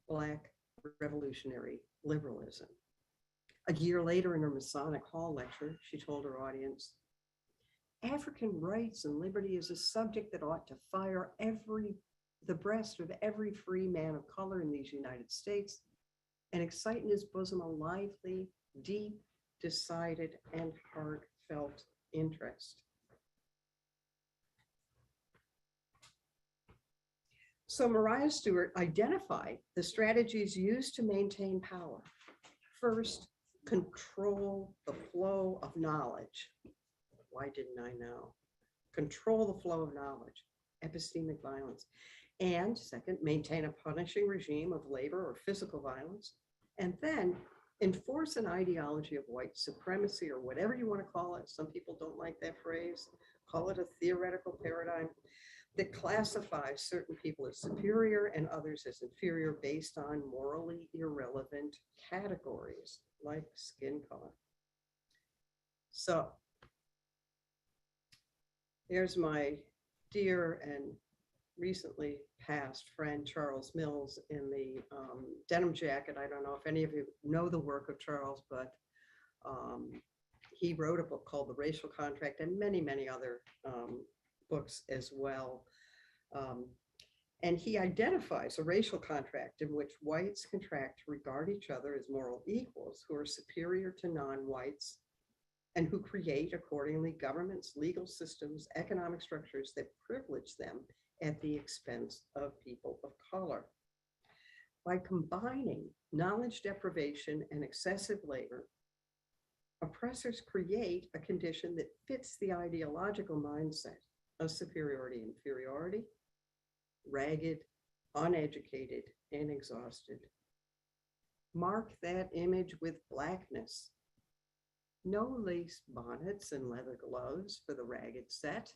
Black revolutionary liberalism. A year later, in her Masonic Hall lecture, she told her audience, "African rights and liberty is a subject that ought to fire the breast of every free man of color in these United States and excite in his bosom a lively, deep, decided, and heartfelt interest." So Maria Stewart identified the strategies used to maintain power. First, control the flow of knowledge. Why didn't I know? Control the flow of knowledge, epistemic violence. And second, maintain a punishing regime of labor or physical violence. And then enforce an ideology of white supremacy, or whatever you want to call it. Some people don't like that phrase. Call it a theoretical paradigm that classifies certain people as superior and others as inferior based on morally irrelevant categories like skin color. So here's my dear and recently passed friend Charles Mills in the denim jacket. I don't know if any of you know the work of Charles, but he wrote a book called The Racial Contract and many, many other books as well. And he identifies a racial contract in which whites contract to regard each other as moral equals who are superior to non-whites and who create accordingly governments, legal systems, economic structures that privilege them at the expense of people of color. By combining knowledge deprivation and excessive labor, oppressors create a condition that fits the ideological mindset of superiority and inferiority, ragged, uneducated, and exhausted. Mark that image with blackness. No lace bonnets and leather gloves for the ragged set.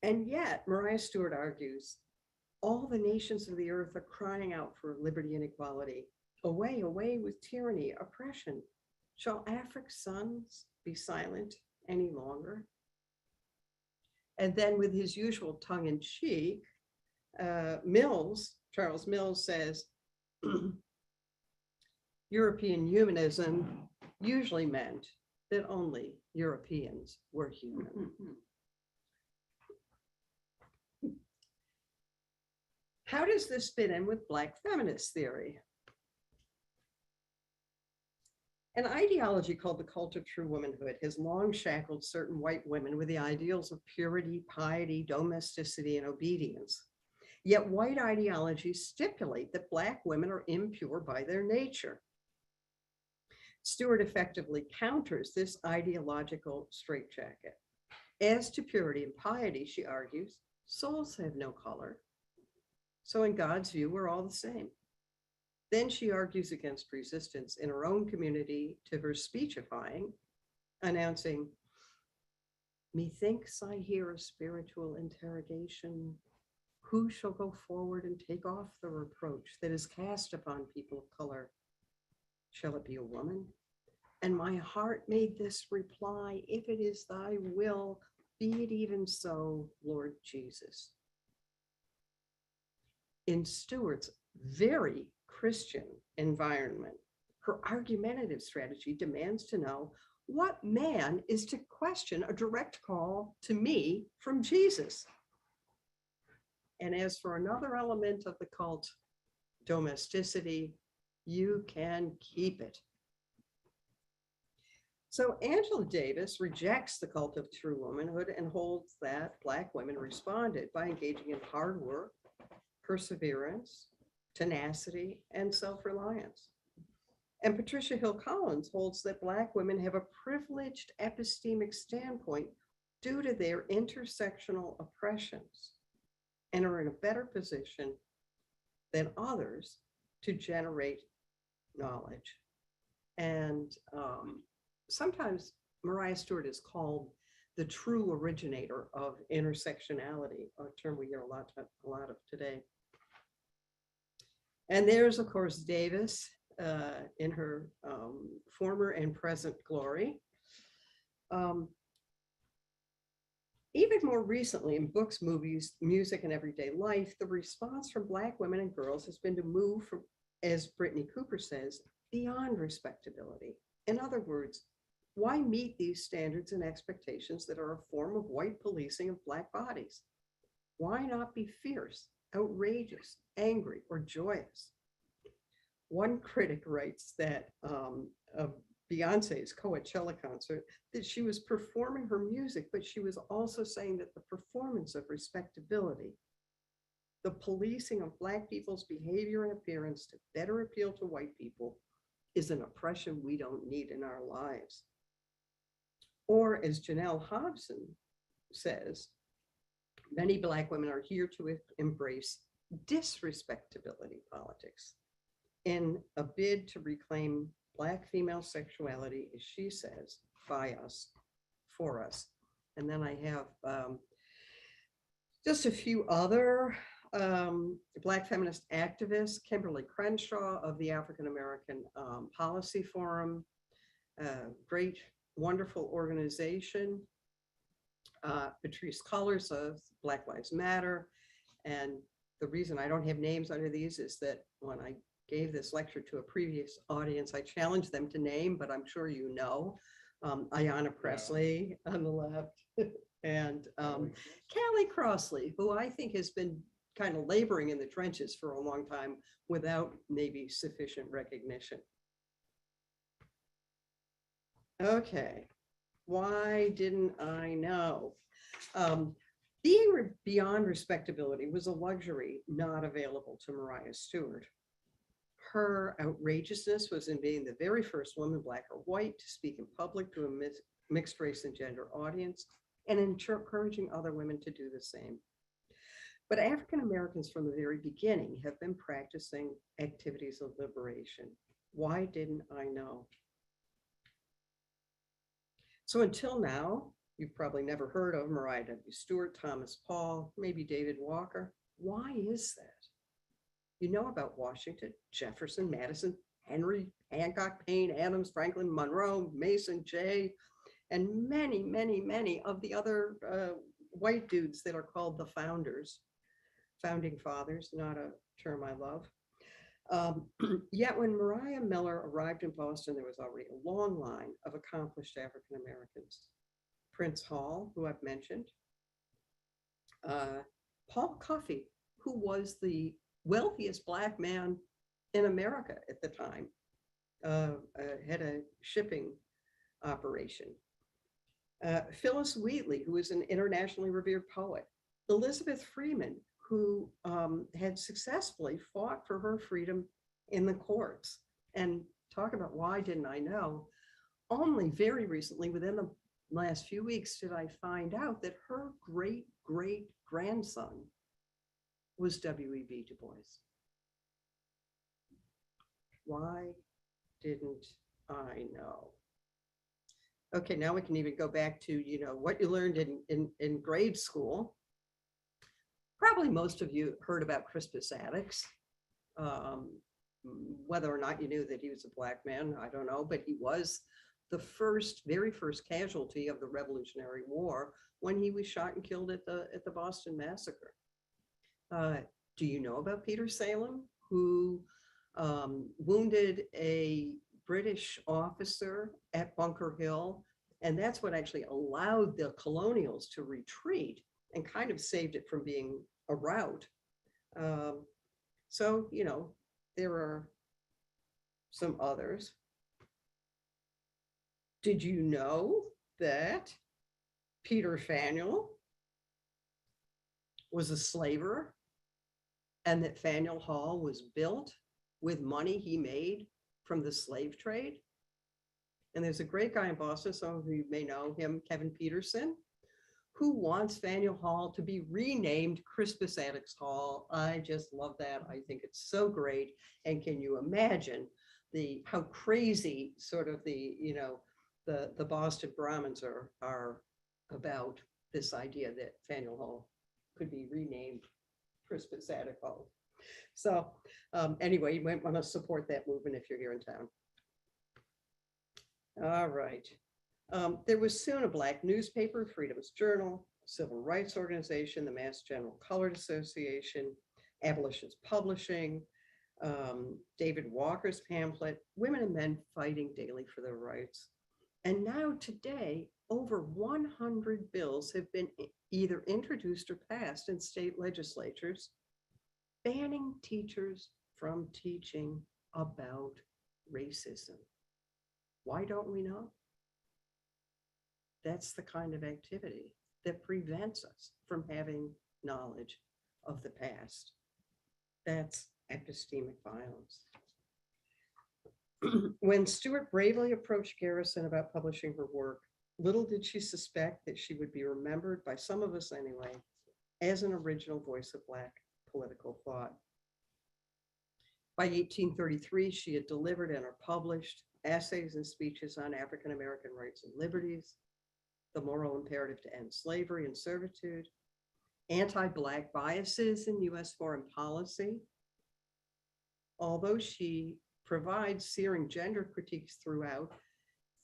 And yet, Maria Stewart argues, all the nations of the earth are crying out for liberty and equality. Away, away with tyranny, oppression. Shall Afric's sons be silent any longer? And then with his usual tongue-in-cheek, Charles Mills says, European humanism usually meant that only Europeans were human. How does this fit in with Black feminist theory? An ideology called the cult of true womanhood has long shackled certain white women with the ideals of purity, piety, domesticity, and obedience. Yet white ideologies stipulate that Black women are impure by their nature. Stewart effectively counters this ideological straitjacket. As to purity and piety, she argues, souls have no color. So in God's view, we're all the same. Then she argues against resistance in her own community to her speechifying, announcing, methinks I hear a spiritual interrogation. Who shall go forward and take off the reproach that is cast upon people of color? Shall it be a woman? And my heart made this reply, if it is thy will, be it even so, Lord Jesus. In Stewart's very Christian environment, her argumentative strategy demands to know what man is to question a direct call to me from Jesus. And as for another element of the cult, domesticity, you can keep it. So Angela Davis rejects the cult of true womanhood and holds that Black women responded by engaging in hard work, perseverance, tenacity, and self-reliance. And Patricia Hill Collins holds that Black women have a privileged epistemic standpoint due to their intersectional oppressions and are in a better position than others to generate knowledge. And sometimes Maria Stewart is called the true originator of intersectionality, a term we hear a lot of today. And there's, of course, Davis in her former and present glory. Even more recently, in books, movies, music, and everyday life, the response from Black women and girls has been to move from, as Brittany Cooper says, beyond respectability. In other words, why meet these standards and expectations that are a form of white policing of Black bodies? Why not be fierce, outrageous, angry, or joyous? One critic writes that of Beyonce's Coachella concert, that she was performing her music, but she was also saying that the performance of respectability, the policing of Black people's behavior and appearance to better appeal to white people, is an oppression we don't need in our lives. Or as Janelle Hobson says, many Black women are here to embrace disrespectability politics in a bid to reclaim Black female sexuality, as she says, by us, for us. And then I have just a few other Black feminist activists, Kimberly Crenshaw of the African American Policy Forum, great, wonderful organization, Patrice Cullors of Black Lives Matter. And the reason I don't have names under these is that when I gave this lecture to a previous audience, I challenged them to name, but I'm sure you know, Ayanna Pressley on the left, and Callie Crossley, who I think has been kind of laboring in the trenches for a long time without maybe sufficient recognition. Okay, why didn't I know? Being beyond respectability was a luxury not available to Maria Stewart. Her outrageousness was in being the very first woman, black or white, to speak in public to a mixed race and gender audience, and encouraging other women to do the same. But African Americans from the very beginning have been practicing activities of liberation. Why didn't I know? So until now, you've probably never heard of Maria W. Stewart, Thomas Paul, maybe David Walker. Why is that? You know about Washington, Jefferson, Madison, Henry, Hancock, Payne, Adams, Franklin, Monroe, Mason, Jay, and many, many, many of the other white dudes that are called the founders, founding fathers, not a term I love. Yet when Maria Miller arrived in Boston, there was already a long line of accomplished African Americans. Prince Hall, who I've mentioned, Paul Cuffey, who was the wealthiest black man in America at the time, had a shipping operation. Phyllis Wheatley, who was an internationally revered poet. Elizabeth Freeman, who had successfully fought for her freedom in the courts. And talk about why didn't I know? Only very recently, within the last few weeks, did I find out that her great-great-grandson was W.E.B. Du Bois. Why didn't I know? Okay, now we can even go back to, you know, what you learned in grade school. Probably most of you heard about Crispus Attucks. Whether or not you knew that he was a black man, I don't know, but he was the very first casualty of the Revolutionary War when he was shot and killed at the Boston Massacre. Do you know about Peter Salem, who wounded a British officer at Bunker Hill? And that's what actually allowed the colonials to retreat and kind of saved it from being a rout. So, you know, there are some others. Did you know that Peter Faneuil was a slaver and that Faneuil Hall was built with money he made from the slave trade? And there's a great guy in Boston, some of you may know him, Kevin Peterson, who wants Faneuil Hall to be renamed Crispus Attucks Hall. I just love that. I think it's so great. And can you imagine how crazy sort of the Boston Brahmins are about this idea that Faneuil Hall could be renamed Crispus Attucks Hall. So anyway, you might want to support that movement if you're here in town. All right. There was soon a black newspaper, Freedom's Journal, civil rights organization, the Mass General Colored Association, Abolitionist Publishing, David Walker's pamphlet, Women and Men Fighting Daily for Their Rights. And now today, over 100 bills have been either introduced or passed in state legislatures, banning teachers from teaching about racism. Why don't we know? That's the kind of activity that prevents us from having knowledge of the past. That's epistemic violence. When Stewart bravely approached Garrison about publishing her work, little did she suspect that she would be remembered, by some of us anyway, as an original voice of Black political thought. By 1833, she had delivered and or published essays and speeches on African American rights and liberties, the moral imperative to end slavery and servitude, anti-Black biases in US foreign policy. Although she provides searing gender critiques throughout,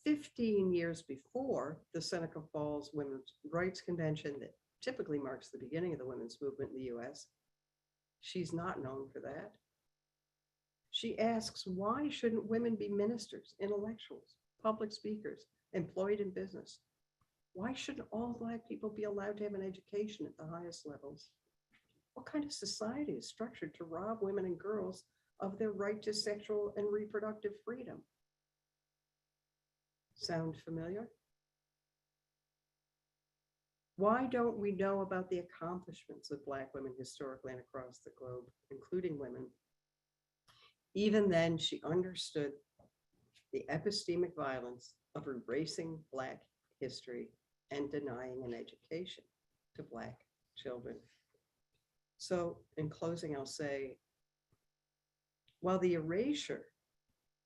15 years before the Seneca Falls Women's Rights Convention that typically marks the beginning of the women's movement in the US, she's not known for that. She asks, why shouldn't women be ministers, intellectuals, public speakers, employed in business? Why shouldn't all Black people be allowed to have an education at the highest levels? What kind of society is structured to rob women and girls of their right to sexual and reproductive freedom? Sound familiar? Why don't we know about the accomplishments of Black women historically and across the globe, including women? Even then, she understood the epistemic violence of erasing Black history and denying an education to Black children. So in closing, I'll say, while the erasure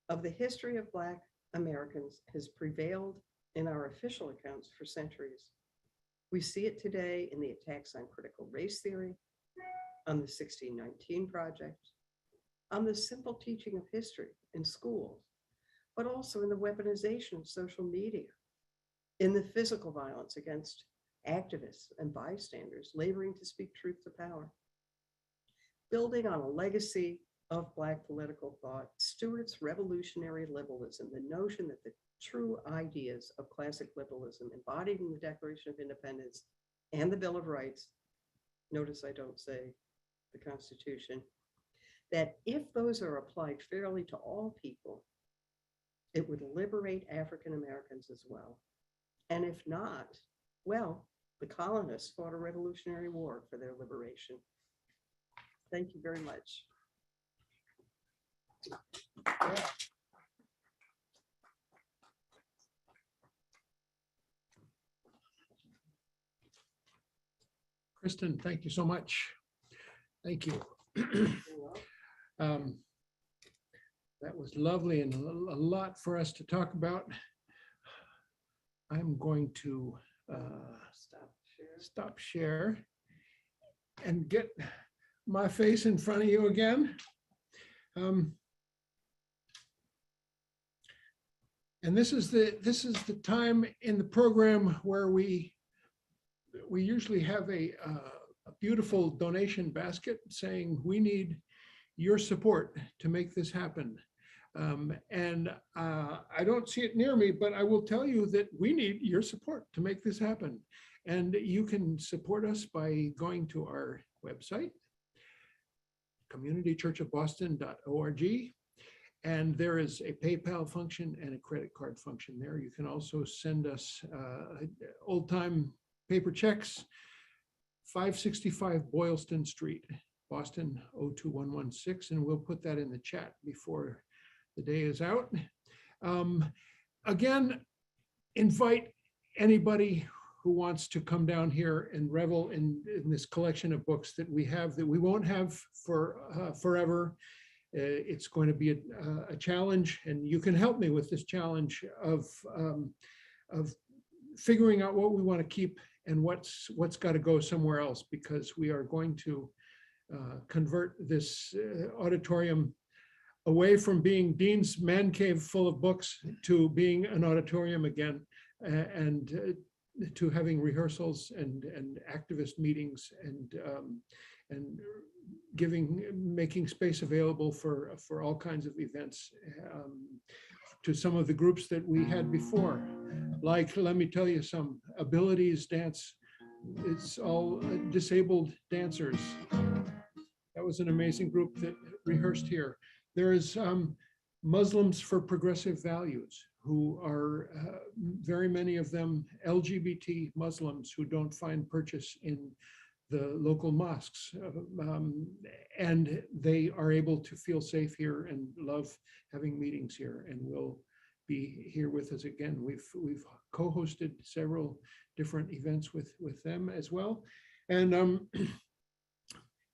of the history of Black Americans has prevailed in our official accounts for centuries, we see it today in the attacks on critical race theory, on the 1619 Project, on the simple teaching of history in schools, but also in the weaponization of social media, in the physical violence against activists and bystanders laboring to speak truth to power. Building on a legacy of Black political thought, Stewart's revolutionary liberalism, the notion that the true ideas of classic liberalism embodied in the Declaration of Independence and the Bill of Rights, notice I don't say the Constitution, that if those are applied fairly to all people, it would liberate African Americans as well. And if not, well, the colonists fought a revolutionary war for their liberation. Thank you very much. Kristin, thank you so much. Thank you. That was lovely and a lot for us to talk about. I'm going to stop share and get my face in front of you again. And this is the time in the program where we usually have a beautiful donation basket saying we need your support to make this happen. And I don't see it near me, but I will tell you that we need your support to make this happen. And you can support us by going to our website, communitychurchofboston.org. And there is a PayPal function and a credit card function there. You can also send us old-time paper checks, 565 Boylston Street, Boston 02116, and we'll put that in the chat before the day is out. Again, invite anybody who wants to come down here and revel in this collection of books that we have, that we won't have for forever. It's going to be a challenge, and you can help me with this challenge of figuring out what we want to keep and what's got to go somewhere else, because we are going to convert this auditorium away from being Dean's man cave full of books to being an auditorium again, and to having rehearsals and activist meetings and making space available for all kinds of events to some of the groups that we had before. Like, let me tell you, some abilities dance. It's all disabled dancers. That was an amazing group that rehearsed here. There is Muslims for Progressive Values, who are very many of them LGBT Muslims who don't find purchase in the local mosques, and they are able to feel safe here and love having meetings here, and will be here with us again. We've co-hosted several different events with them as well, and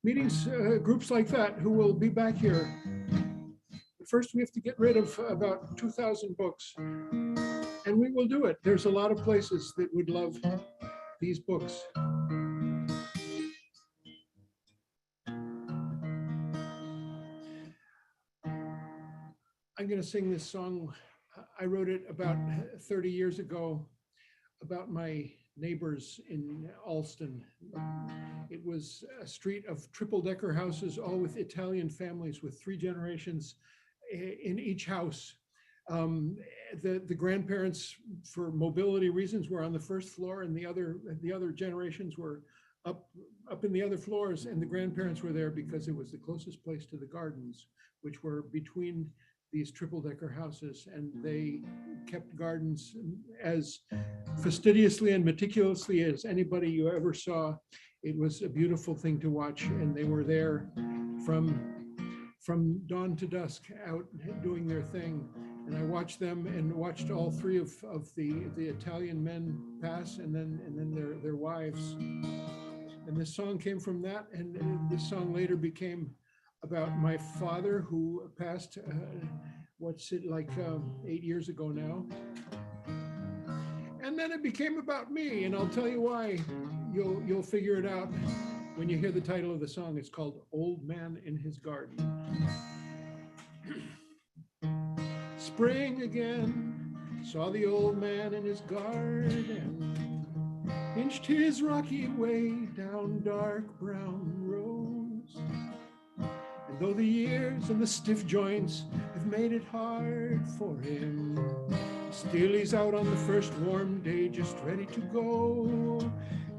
meetings, groups like that who will be back here. First, we have to get rid of about 2,000 books, and we will do it. There's a lot of places that would love these books. I'm going to sing this song. I wrote it about 30 years ago about my neighbors in Alston. It was a street of triple-decker houses, all with Italian families with 3 generations in each house. The grandparents, for mobility reasons, were on the first floor, and the other generations were up in the other floors, and the grandparents were there because it was the closest place to the gardens, which were between these triple-decker houses, and they kept gardens as fastidiously and meticulously as anybody you ever saw. It was a beautiful thing to watch, and they were there from dawn to dusk out doing their thing. And I watched them and watched all three of the Italian men pass, and then their wives. And this song came from that, and this song later became about my father, who passed, what's it like 8 years ago now. And then it became about me, and I'll tell you why. You'll figure it out when you hear the title of the song. It's called Old Man in His Garden. Spring again, saw the old man in his garden, inched his rocky way down dark brown roads. And though the years and the stiff joints have made it hard for him, still he's out on the first warm day, just ready to go.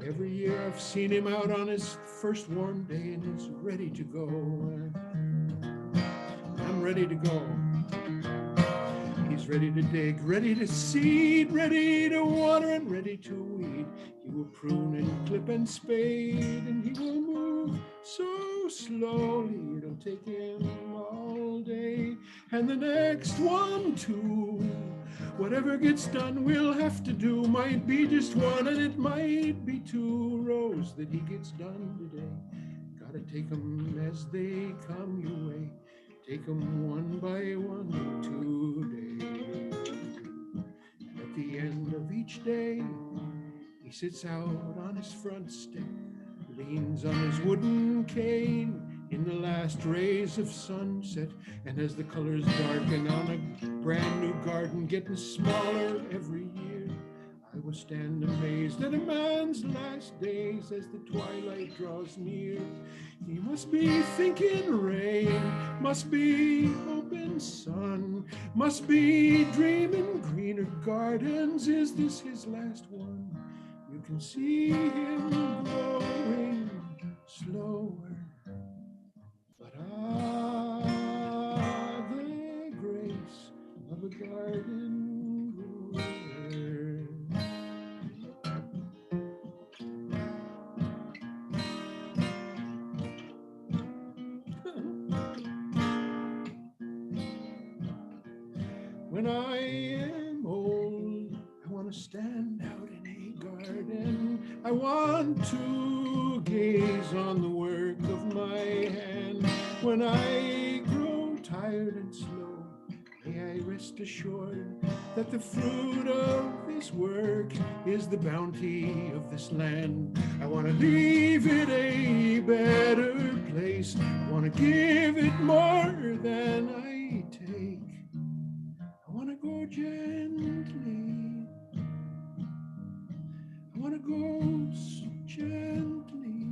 Every year I've seen him out on his first warm day, and he's ready to go. I'm ready to go. He's ready to dig, ready to seed, ready to water, and ready to weed. He will prune and clip and spade, and he will move so slowly it'll take him all day. And the next one too. Whatever gets done, we'll have to do. Might be just one, and it might be two rows that he gets done today. Gotta take them as they come your way. Take them one by one today. At the end of each day, he sits out on his front step, leans on his wooden cane in the last rays of sunset. And as the colors darken on a brand new garden, getting smaller every year, I will stand amazed at a man's last days as the twilight draws near. He must be thinking rain, must be hoping sun, must be dreaming greener gardens. Is this his last one? You can see him growing slower. But the grace of a garden grower. When I am old, I want to stand out in a garden. I want to gaze on the work of my hand. When I grow tired and slow, may I rest assured that the fruit of this work is the bounty of this land. I want to leave it a better place. I want to give it more than I take. I want to go gently. I want to go so gently.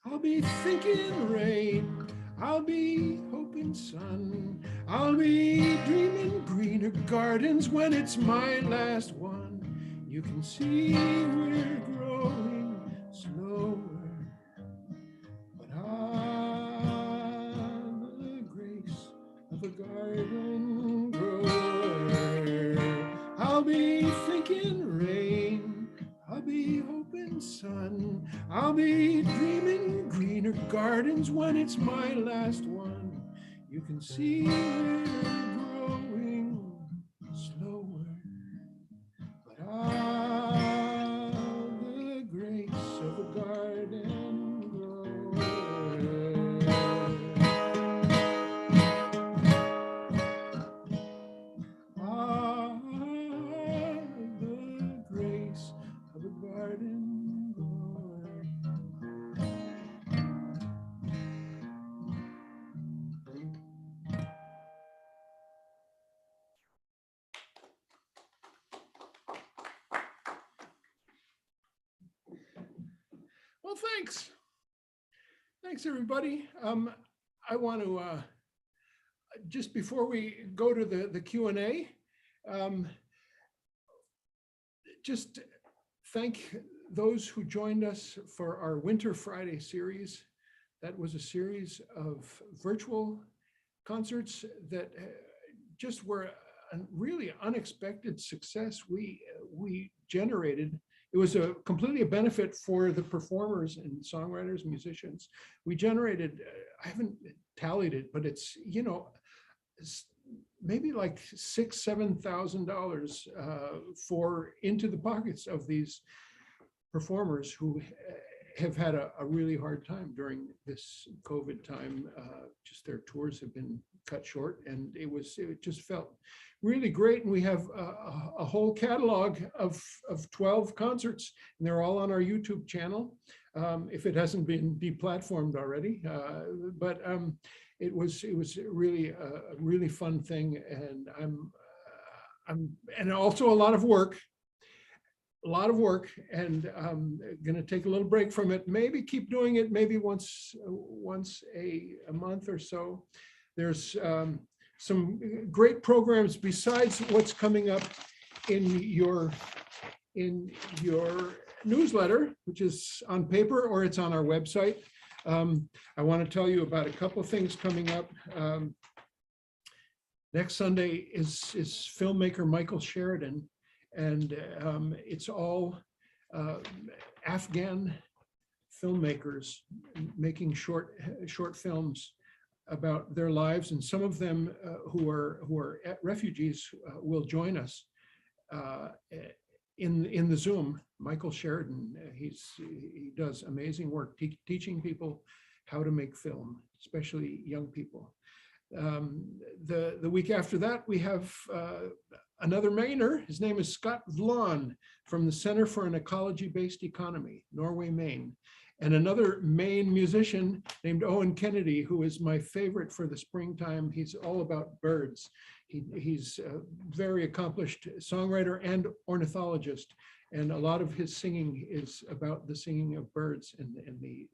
I'll be thinking rain. I'll be hoping sun. I'll be dreaming greener gardens when it's my last one. You can see we're growing slower. But the grace of a garden grower. I'll be thinking rain. I'll be hoping sun. I'll be dreaming greener gardens when it's my last one. You can see we're growing slower. But the grace of a garden grower. The grace of a garden grower. Well, thanks. Thanks, everybody. I want to, just before we go to the Q&A, just thank those who joined us for our Winter Friday series. That was a series of virtual concerts that just were a really unexpected success we generated. It was completely a benefit for the performers and songwriters, musicians. We generated, I haven't tallied it, but it's, maybe like $6,000-7,000 for into the pockets of these performers who have had a really hard time during this COVID time. Just their tours have been cut short, and it just felt really great. And we have a whole catalog of 12 concerts, and they're all on our YouTube channel, if it hasn't been deplatformed already. But it was really a really fun thing, and and also a lot of work. And I'm going to take a little break from it, maybe keep doing it, maybe once a month or so. There's some great programs besides what's coming up in your newsletter, which is on paper or it's on our website. I want to tell you about a couple of things coming up. Next Sunday is filmmaker Michael Sheridan. And it's all Afghan filmmakers making short films about their lives, and some of them who are refugees will join us in the Zoom. Michael Sheridan, he does amazing work teaching people how to make film, especially young people. The week after that, we have another Mainer. His name is Scott Vlon from the Center for an Ecology-Based Economy, Norway, Maine. And another Maine musician named Owen Kennedy, who is my favorite for the springtime. He's all about birds. He's a very accomplished songwriter and ornithologist. And a lot of his singing is about the singing of birds and the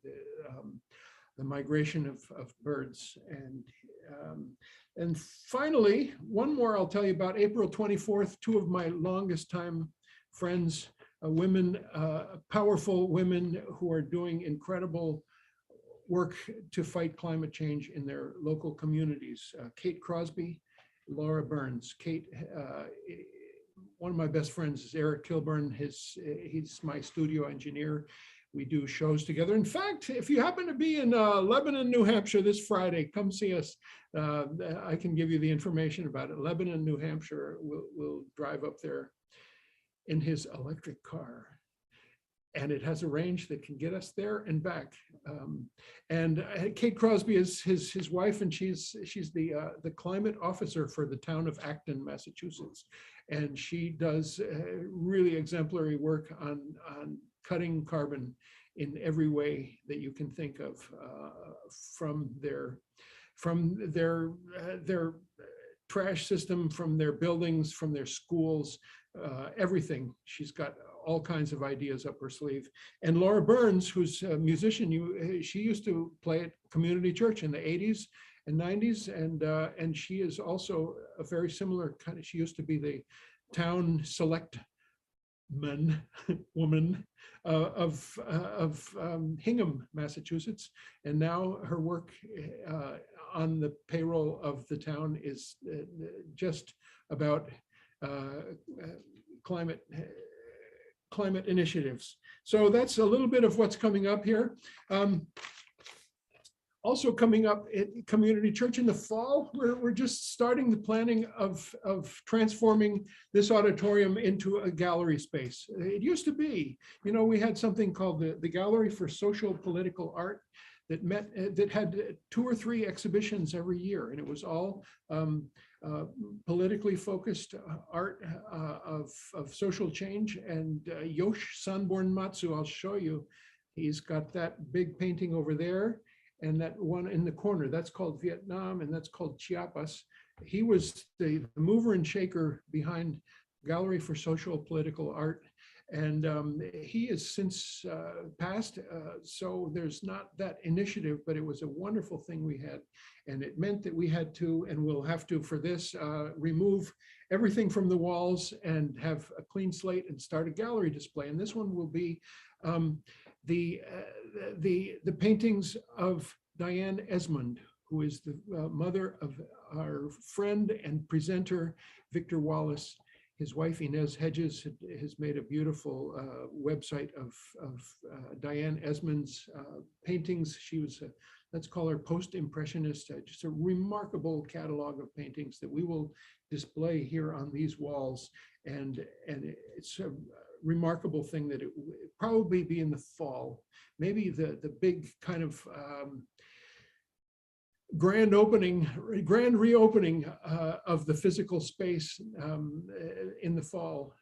migration of birds. And finally, one more I'll tell you about. April 24th, two of my longest time friends, women, powerful women who are doing incredible work to fight climate change in their local communities. Kate Crosby, Laura Burns. Kate, one of my best friends is Eric Kilburn. He's my studio engineer. We do shows together. In fact, if you happen to be in Lebanon, New Hampshire this Friday, come see us. I can give you the information about it. Lebanon, New Hampshire, we'll drive up there in his electric car. And it has a range that can get us there and back. And Kate Crosby is his wife, and she's the climate officer for the town of Acton, Massachusetts. And she does really exemplary work on cutting carbon in every way that you can think of, from their trash system, from their buildings, from their schools, everything. She's got all kinds of ideas up her sleeve. And Laura Burns, who's a musician, she used to play at community church in the 80s and 90s, and she is also a very similar kind of, she used to be the town selectman woman of Hingham, Massachusetts, and now her work on the payroll of the town is just about climate initiatives. So that's a little bit of what's coming up here. Also coming up at Community Church in the fall, we're just starting the planning of transforming this auditorium into a gallery space. It used to be, we had something called the Gallery for Social Political Art that had 2 or 3 exhibitions every year, and it was all politically focused art of social change. And Yosh Sanborn Matsu, I'll show you, he's got that big painting over there, and that one in the corner, that's called Vietnam, and that's called Chiapas. He was the mover and shaker behind Gallery for Social Political Art. And he has since passed, so there's not that initiative, but it was a wonderful thing we had. And it meant that we had to, and we'll have to for this, remove everything from the walls and have a clean slate and start a gallery display. And this one will be the paintings of Diane Esmond, who is the mother of our friend and presenter, Victor Wallace. His wife, Inez Hedges, has made a beautiful website of Diane Esmond's paintings. She was, let's call her post-impressionist, just a remarkable catalog of paintings that we will display here on these walls. And it's a remarkable thing that it will probably be in the fall. Maybe the big kind of grand reopening of the physical space in the fall.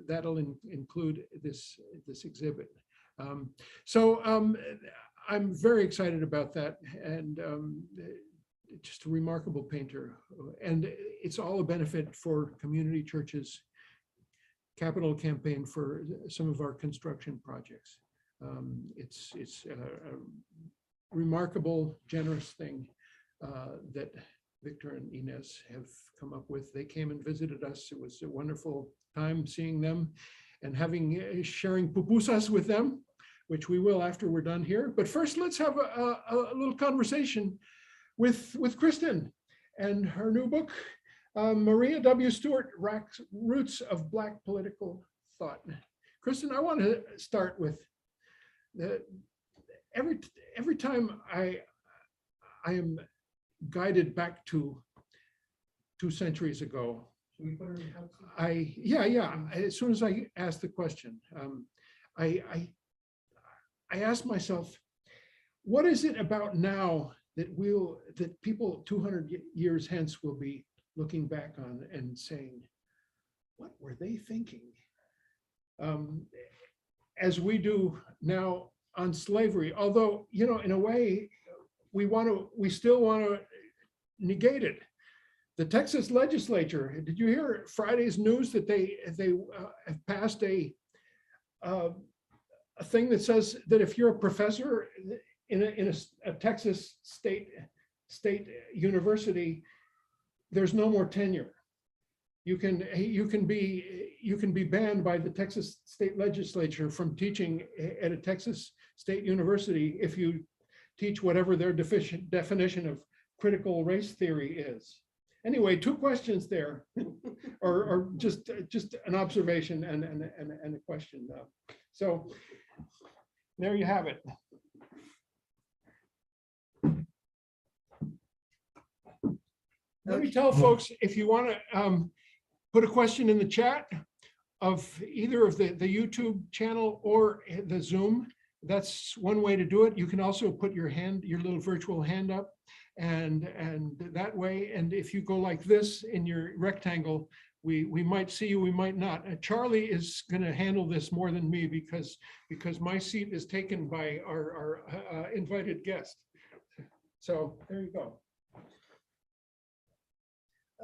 That'll include this exhibit. So I'm very excited about that, and just a remarkable painter. And it's all a benefit for community churches' capital campaign for some of our construction projects. It's a remarkable, generous thing that Victor and Inez have come up with. They came and visited us. It was a wonderful time seeing them and sharing pupusas with them, which we will after we're done here. But first, let's have a little conversation with Kristin and her new book, Maria W. Stewart, Roots of Black Political Thought. Kristin, I want to start with every time I am guided back to 2 centuries ago. As soon as I asked the question, I asked myself, what is it about now that people 200 years hence will be looking back on and saying, what were they thinking? As we do now on slavery, although, in a way, we still want to negate it. The Texas legislature, did you hear Friday's news that they have passed a thing that says that if you're a professor in a Texas state university, there's no more tenure. You can be banned by the Texas state legislature from teaching at a Texas state university if you teach whatever their definition of critical race theory is. Anyway, 2 questions there, or just an observation and a question. So there you have it. Let me tell folks, if you want to put a question in the chat of either of the YouTube channel or the Zoom, that's one way to do it. You can also put your little virtual hand up, and that way, and if you go like this in your rectangle, we might see you, we might not. Charlie is going to handle this more than me because my seat is taken by our invited guest. So there you go.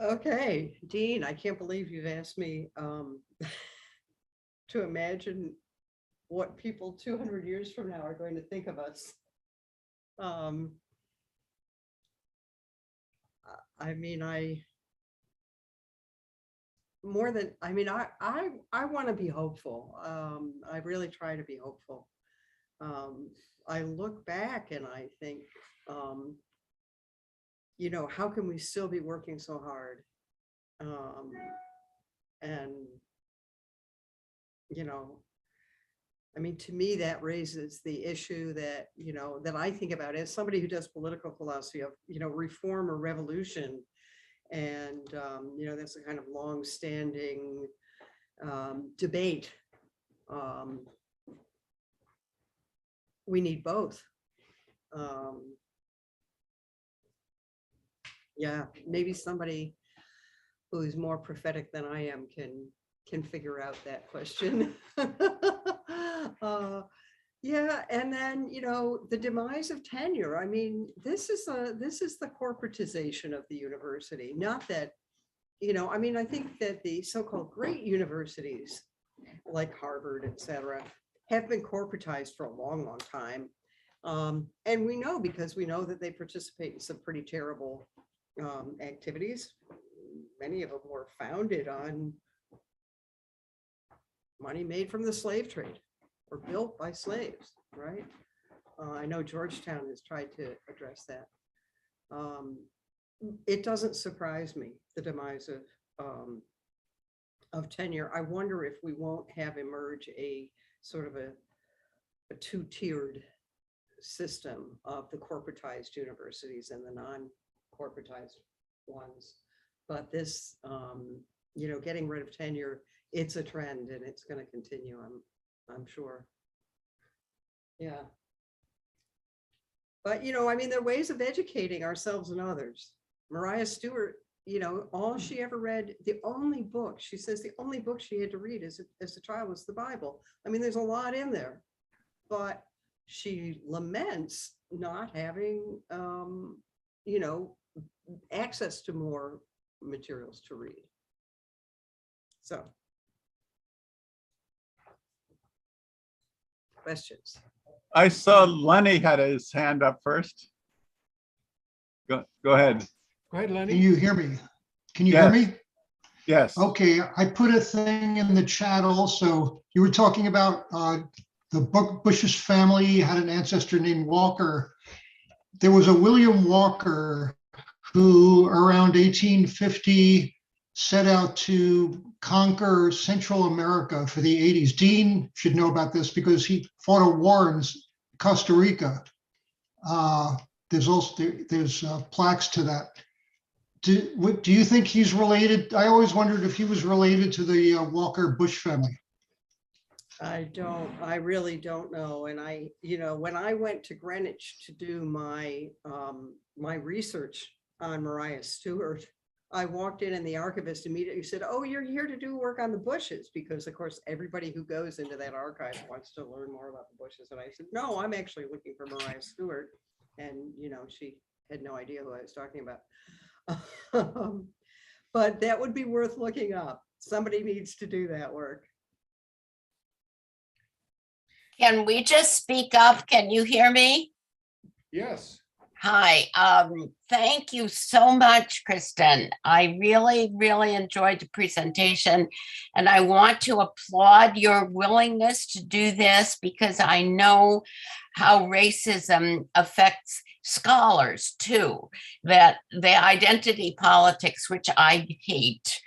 Okay, Dean, I can't believe you've asked me to imagine what people 200 years from now are going to think of us. I want to be hopeful. I really try to be hopeful. I look back and I think, how can we still be working so hard? To me, that raises the issue that, that I think about as somebody who does political philosophy of, reform or revolution. And, that's a kind of long-standing debate. We need both. Yeah, maybe somebody who's more prophetic than I am can figure out that question. Yeah, and then the demise of tenure. I mean, this is the corporatization of the university. Not that, I think that the so-called great universities like Harvard, et cetera, have been corporatized for a long, long time. And we know because we know that they participate in some pretty terrible activities. many of them were founded on money made from the slave trade or built by slaves, right? I know Georgetown has tried to address that. It doesn't surprise me, the demise of tenure. I wonder if we won't have emerge a sort of a two-tiered system of the corporatized universities and the non-corporatized ones. But this, getting rid of tenure, it's a trend and it's going to continue, I'm sure. Yeah. But, there are ways of educating ourselves and others. Maria Stewart, all she ever read, the only book, she says the only book she had to read as a child was the Bible. There's a lot in there, but she laments not having, access to more materials to read. So. Questions? I saw Lenny had his hand up first. Go ahead. Go ahead, Lenny. Can you hear me? Can you Yes. hear me? Yes. Okay, I put a thing in the chat also. You were talking about the Bush's family had an ancestor named Walker. There was a William Walker who around 1850 set out to conquer Central America for the 80s. Dean should know about this because he fought a war in Costa Rica. There's plaques to that. Do you think he's related? I always wondered if he was related to the Walker Bush family. I really don't know. And when I went to Greenwich to do my research on Maria Stewart, I walked in and the archivist immediately said, "Oh, you're here to do work on the Bushes," because of course everybody who goes into that archive wants to learn more about the Bushes. And I said, "No, I'm actually looking for Maria Stewart." And she had no idea who I was talking about. But that would be worth looking up. Somebody needs to do that work. Can we just speak up? Can you hear me? Yes. Hi, thank you so much, Kristin. I really, really enjoyed the presentation, and I want to applaud your willingness to do this because I know how racism affects scholars too, that the identity politics, which I hate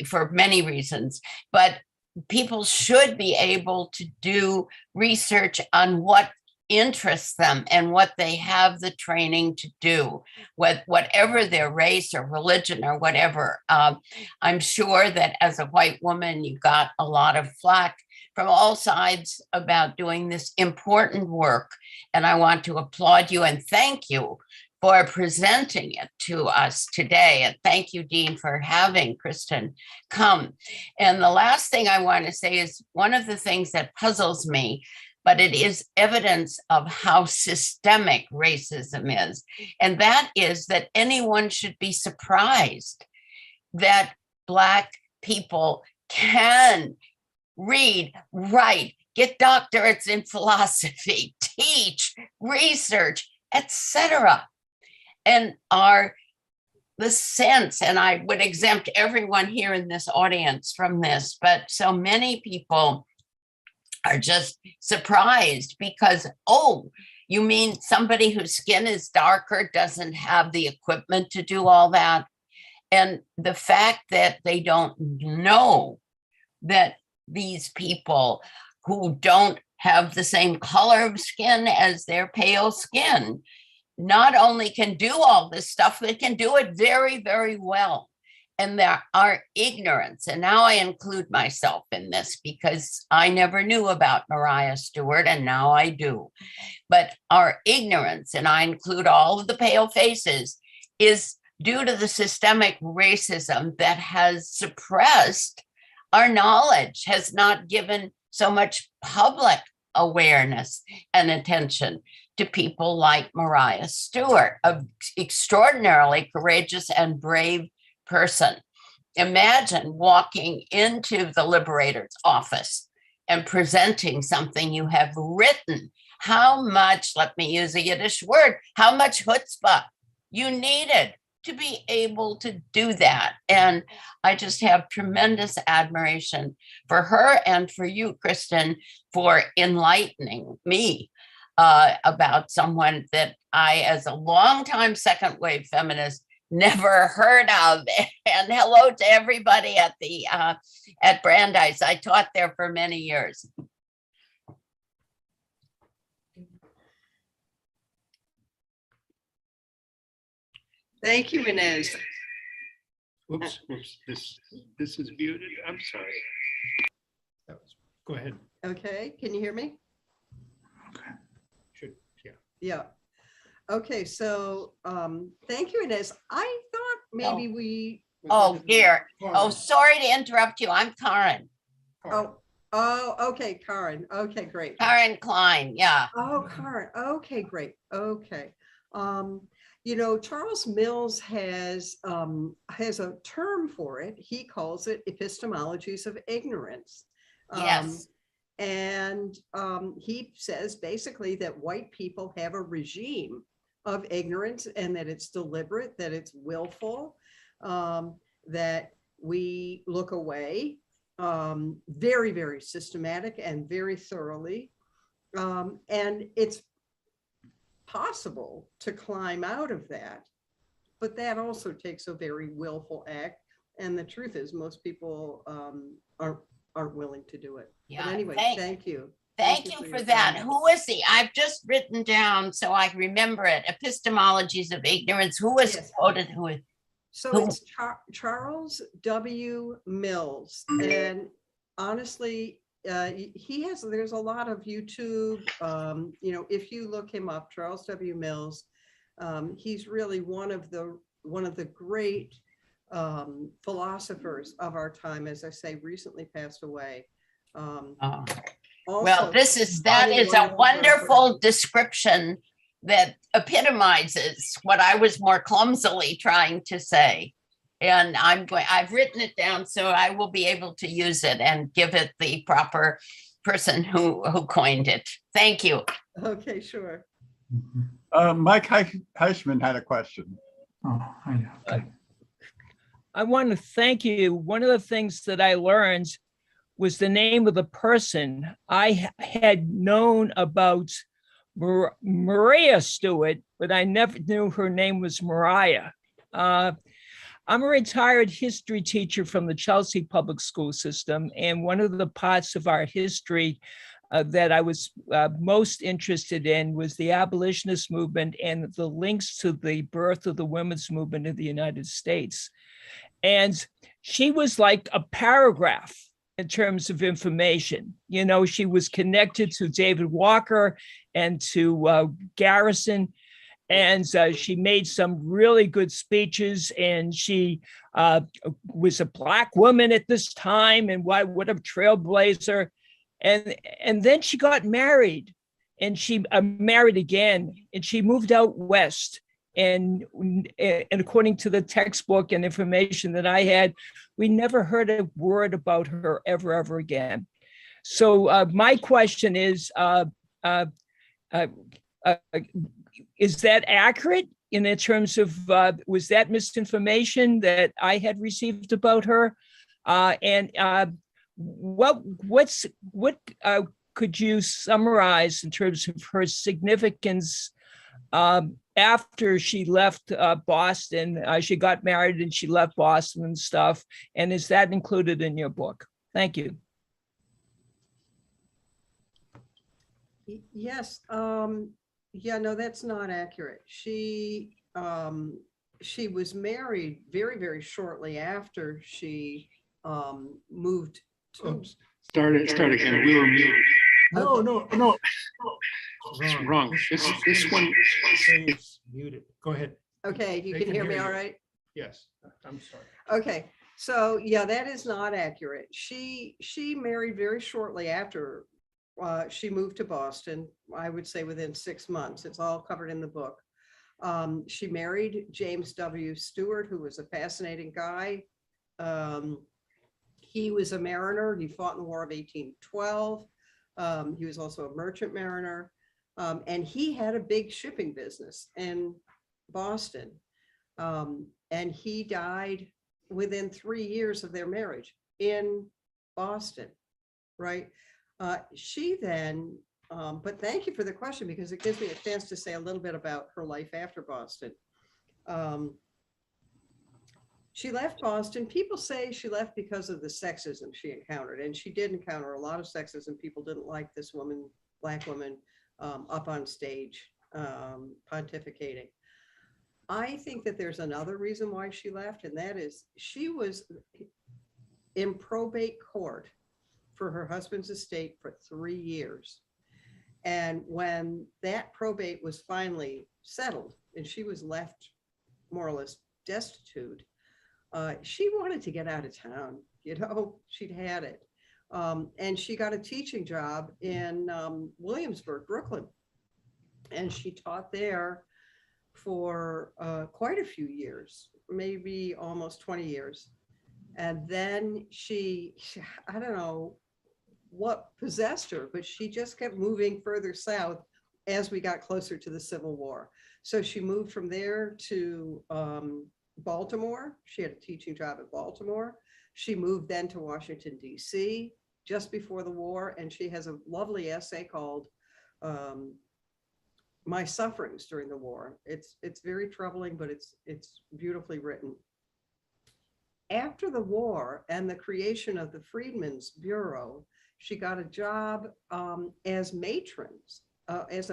for many reasons, but people should be able to do research on what interests them and what they have the training to do, whatever their race or religion or whatever. I'm sure that as a white woman, you got a lot of flack from all sides about doing this important work. And I want to applaud you and thank you for presenting it to us today. And thank you, Dean, for having Kristin come. And the last thing I want to say is one of the things that puzzles me, but it is evidence of how systemic racism is. And that is that anyone should be surprised that Black people can read, write, get doctorates in philosophy, teach, research, etc. And the sense, and I would exempt everyone here in this audience from this, but so many people are just surprised because, oh, you mean somebody whose skin is darker doesn't have the equipment to do all that? And the fact that they don't know that these people who don't have the same color of skin as their pale skin not only can do all this stuff, they can do it very, very well. And there are ignorance, and now I include myself in this because I never knew about Maria Stewart, and now I do. But our ignorance, and I include all of the pale faces, is due to the systemic racism that has suppressed our knowledge, has not given so much public awareness and attention to people like Maria Stewart, an extraordinarily courageous and brave person. Imagine walking into the Liberator's office and presenting something you have written. How much, let me use a Yiddish word, how much chutzpah you needed to be able to do that. And I just have tremendous admiration for her and for you, Kristin, for enlightening me about someone that I, as a longtime second wave feminist, never heard of. And hello to everybody at the at Brandeis. I taught there for many years. Thank you, Inez. Whoops, this is muted. I'm sorry. Go ahead. Okay, can you hear me? Should, yeah. Yeah. Okay, so thank you, Inez. I thought maybe we. Oh, dear. Oh, sorry to interrupt you. I'm Karen. Okay, Karen. Okay, great. Karen Klein, yeah. Oh, Karen. Okay, great. Okay. You know, Charles Mills has a term for it. He calls it epistemologies of ignorance. Yes. And he says basically that white people have a regime of ignorance and that it's deliberate, that it's willful, that we look away very, very systematic and very thoroughly. And it's possible to climb out of that, but that also takes a very willful act. And the truth is most people aren't willing to do it. Yeah. But anyway, thank you. Thank you for that. Who is he? I've just written down so I remember it. Epistemologies of ignorance. Who was quoted? Who is? So it's Charles W. Mills. And honestly, there's a lot of YouTube, you know, if you look him up, Charles W. Mills, he's really one of the great philosophers of our time, as I say, recently passed away. Well, that is a wonderful description that epitomizes what I was more clumsily trying to say. And I've written it down so I will be able to use it and give it the proper person who coined it. Thank you. Okay, sure. Mike Heishman had a question. Oh, I know. Okay. I want to thank you. One of the things that I learned was the name of the person. I had known about Maria Stewart, but I never knew her name was Mariah. I'm a retired history teacher from the Chelsea public school system, and one of the parts of our history that I was most interested in was the abolitionist movement and the links to the birth of the women's movement in the United States. And she was like a paragraph in terms of information. You know, she was connected to David Walker and to Garrison. And she made some really good speeches, and she was a Black woman at this time, and what a trailblazer. And then she got married, and she married again, and she moved out west. And according to the textbook and information that I had, we never heard a word about her ever again. So my question is that accurate in terms of, was that misinformation that I had received about her? What could you summarize in terms of her significance after she left Boston? She got married and she left Boston and stuff. And is that included in your book? Thank you. Yes. Yeah, no, that's not accurate. She was married very, very shortly after she moved to. Oops. Start again. We were muted. No. It's wrong. This one is muted. Go ahead. Okay, you can hear me all right? Yes, I'm sorry. Okay, so yeah, that is not accurate. She married very shortly after she moved to Boston, I would say within 6 months. It's all covered in the book. She married James W. Stewart, who was a fascinating guy. He was a mariner. He fought in the War of 1812. He was also a merchant mariner. And he had a big shipping business in Boston. And he died within 3 years of their marriage in Boston, right? She then, but thank you for the question, because it gives me a chance to say a little bit about her life after Boston. She left Boston. People say she left because of the sexism she encountered, and she did encounter a lot of sexism. People didn't like this woman, Black woman, up on stage pontificating. I think that there's another reason why she left, and that is she was in probate court for her husband's estate for 3 years. And when that probate was finally settled and she was left more or less destitute, she wanted to get out of town. You know, she'd had it. And she got a teaching job in Williamsburg, Brooklyn. And she taught there for quite a few years, maybe almost 20 years. And then she, I don't know what possessed her, but she just kept moving further south as we got closer to the Civil War. So she moved from there to Baltimore. She had a teaching job at Baltimore. She moved then to Washington, D.C. just before the war. And she has a lovely essay called My Sufferings During the War. It's very troubling, but it's beautifully written. After the war and the creation of the Freedmen's Bureau, she got a job as a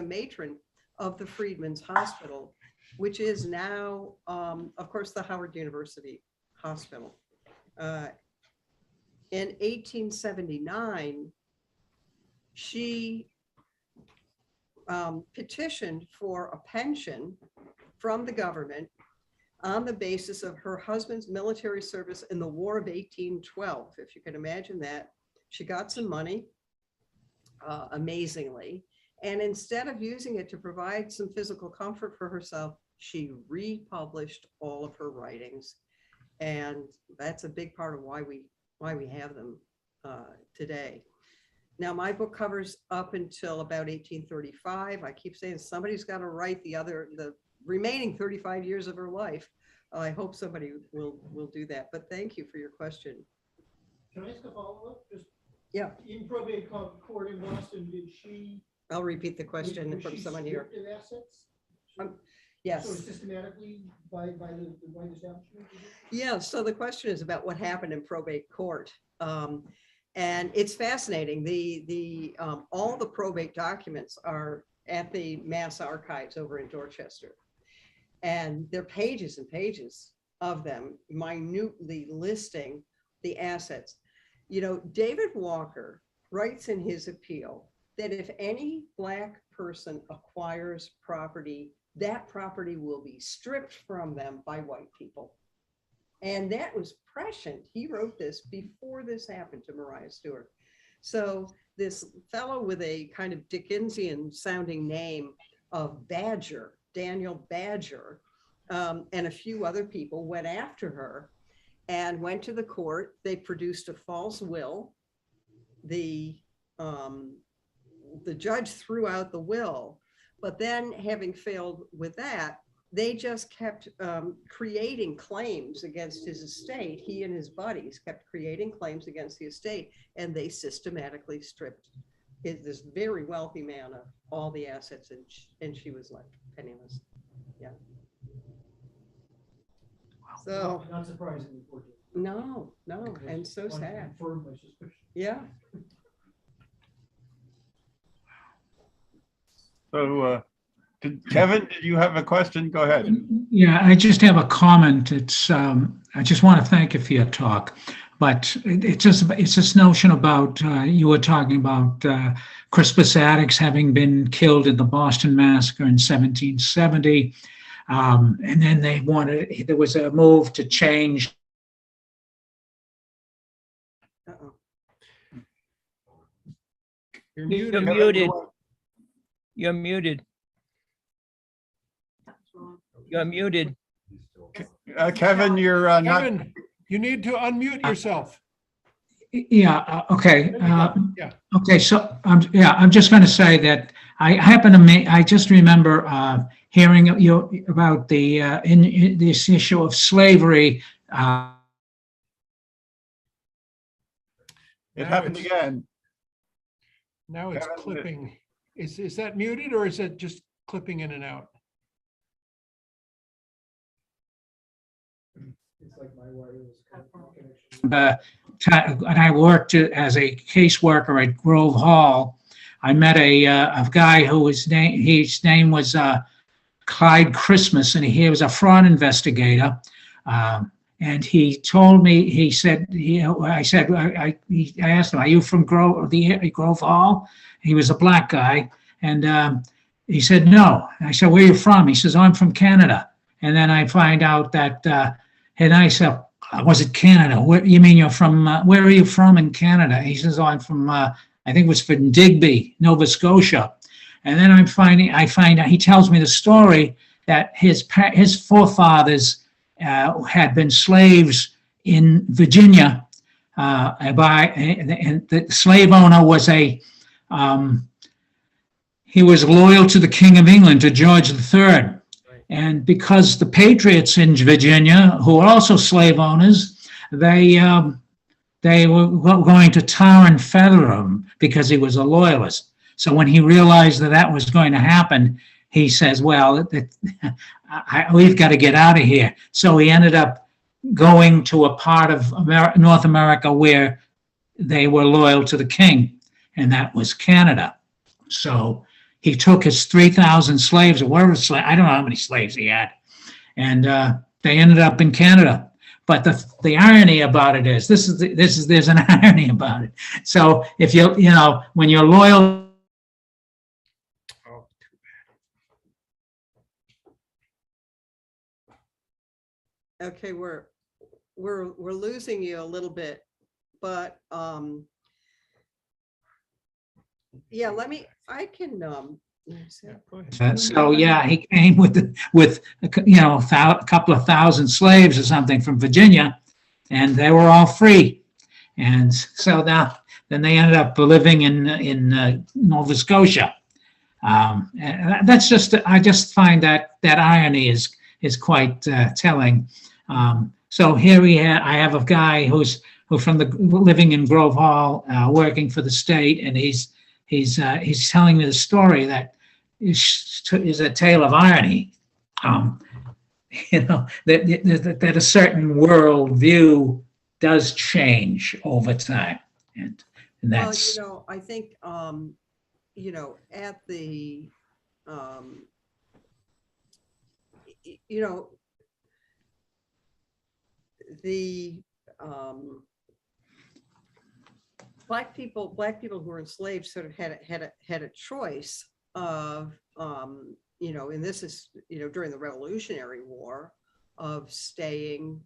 matron of the Freedmen's Hospital, which is now, of course, the Howard University Hospital. In 1879, she petitioned for a pension from the government on the basis of her husband's military service in the War of 1812. If you can imagine that. She got some money, amazingly, and instead of using it to provide some physical comfort for herself, she republished all of her writings. And that's a big part of why we have them today. Now, my book covers up until about 1835. I keep saying somebody's got to write the remaining 35 years of her life. I hope somebody will do that. But thank you for your question. Can I ask a follow-up? Just Yeah, in probate court in Boston, did she? I'll repeat the question was from she someone here. stripped of assets? Yes. So systematically by the white establishment? Yeah, so the question is about what happened in probate court. And it's fascinating. All the probate documents are at the Mass Archives over in Dorchester. And there are pages and pages of them, minutely listing the assets. You know, David Walker writes in his appeal that if any Black person acquires property, that property will be stripped from them by white people. And that was prescient. He wrote this before this happened to Maria Stewart. So this fellow with a kind of Dickensian sounding name of Badger, Daniel Badger, and a few other people went after her and went to the court. They produced a false will. The judge threw out the will, but then having failed with that, they just kept creating claims against his estate. He and his buddies kept creating claims against the estate, and they systematically stripped this very wealthy man of all the assets, and she was left penniless. Yeah. So Not surprisingly, unfortunately. no, and so sad. Confirmed my suspicion. Yeah. So, Kevin, did you have a question? Go ahead. Yeah, I just have a comment. It's I just want to thank you for your talk, but it's this notion about you were talking about Crispus Attucks having been killed in the Boston Massacre in 1770, and then there was a move to change. Uh-oh. You're You're muted. muted. You're muted. You're muted. Kevin, you're not. Kevin, you need to unmute yourself. Yeah. Okay. Yeah. Okay. So I'm just going to say that I just remember hearing about in this issue of slavery. It Now happened it's- again. Now it's Kevin, clipping. Is that muted or is it just clipping in and out? It's like my wireless connection. And I worked as a caseworker at Grove Hall. I met a guy who his name was Clyde Christmas, and he was a fraud investigator. And he told me, he said, I asked him, "Are you from Grove Hall?" He was a black guy, and he said, "No." I said, "Where are you from?" He says, "Oh, I'm from Canada." And then I find out that, and I said, "Was it Canada? You mean you're from? Where are you from in Canada?" He says, "Oh, I'm from. I think it was from Digby, Nova Scotia." And then I find out, he tells me the story that his forefathers had been slaves in Virginia and the slave owner was he was loyal to the King of England, to George III. And because the patriots in Virginia, who were also slave owners, they were going to tar and feather him because he was a loyalist. So when he realized that was going to happen, he says, "Well, we've got to get out of here." So he ended up going to a part of North America where they were loyal to the king, and that was Canada. So he took his 3,000 slaves, or whatever, I don't know how many slaves he had, and they ended up in Canada. But the irony about it is, there's an irony about it. So if when you're loyal. Okay, we're losing you a little bit, but yeah, I can Yeah, go ahead. So yeah, he came with a couple of thousand slaves or something from Virginia, and they were all free. And so then they ended up living in Nova Scotia. And that's I just find that irony is quite telling. So here I have a guy who's living in Grove Hall, working for the state, and he's telling me the story that is a tale of irony. That a certain worldview does change over time, and that's. Well, I think at the the black people who were enslaved sort of had a choice of and this is during the Revolutionary War, of staying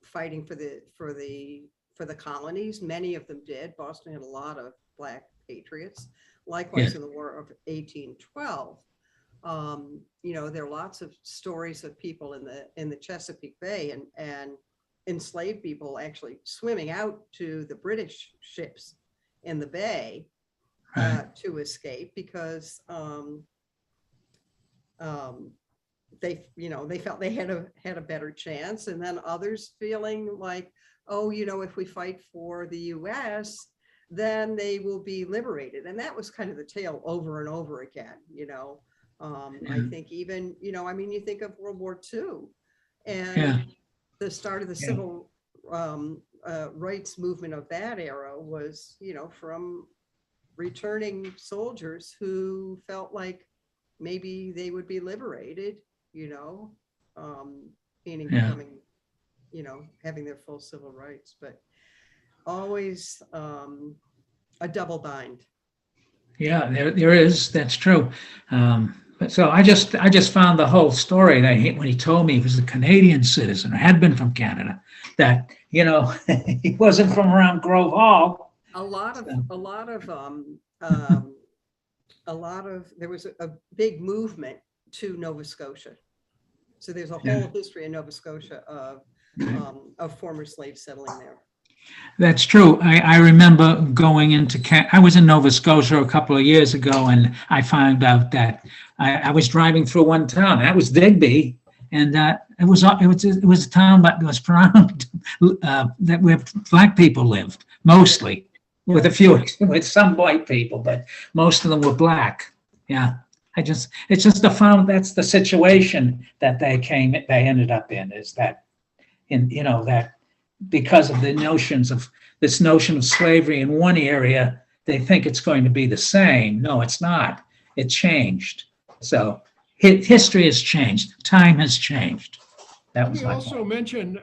fighting for the colonies. Many of them did. Boston had a lot of black patriots. Likewise, in the War of 1812. There are lots of stories of people in the Chesapeake Bay and enslaved people actually swimming out to the British ships in the bay to escape, because they felt they had a better chance, and then others feeling like, if we fight for the U.S., then they will be liberated. And that was kind of the tale over and over again. I think even, you think of World War II and the start of the civil rights movement of that era was, from returning soldiers who felt like maybe they would be liberated, meaning becoming, having their full civil rights, but always a double bind. Yeah, there is. That's true. But so I just found the whole story that when he told me he was a Canadian citizen, or had been from Canada, that he wasn't from around Grove Hall. There was a big movement to Nova Scotia. So there's a whole history in Nova Scotia of former slaves settling there. That's true. I remember going into, I was in Nova Scotia a couple of years ago, and I found out that I was driving through one town. That was Digby, and it was a town that was surrounded that where Black people lived mostly, with a few with some white people, but most of them were Black. Yeah, it's just that's the situation that they ended up in, is that that because of the this notion of slavery in one area, they think it's going to be the same. No, it's not. It changed. So history has changed. Time has changed. That Let was me my also point. mention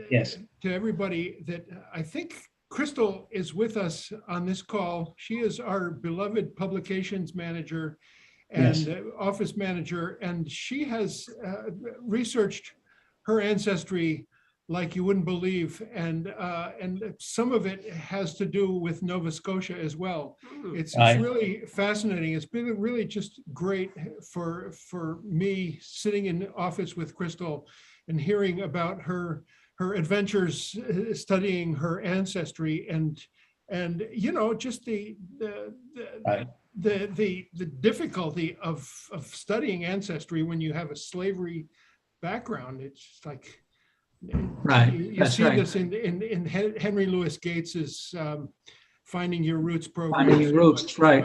Yes. to everybody that I think Crystal is with us on this call. She is our beloved publications manager and Yes. office manager, and she has researched her ancestry like you wouldn't believe, and some of it has to do with Nova Scotia as well. It's Right. really fascinating. It's been really just great for me sitting in the office with Crystal and hearing about her adventures studying her ancestry, and just the Right. difficulty of studying ancestry when you have a slavery background. It's just like Right. you That's see right. this in Henry Louis Gates's Finding Your Roots program. Finding Your Roots, right.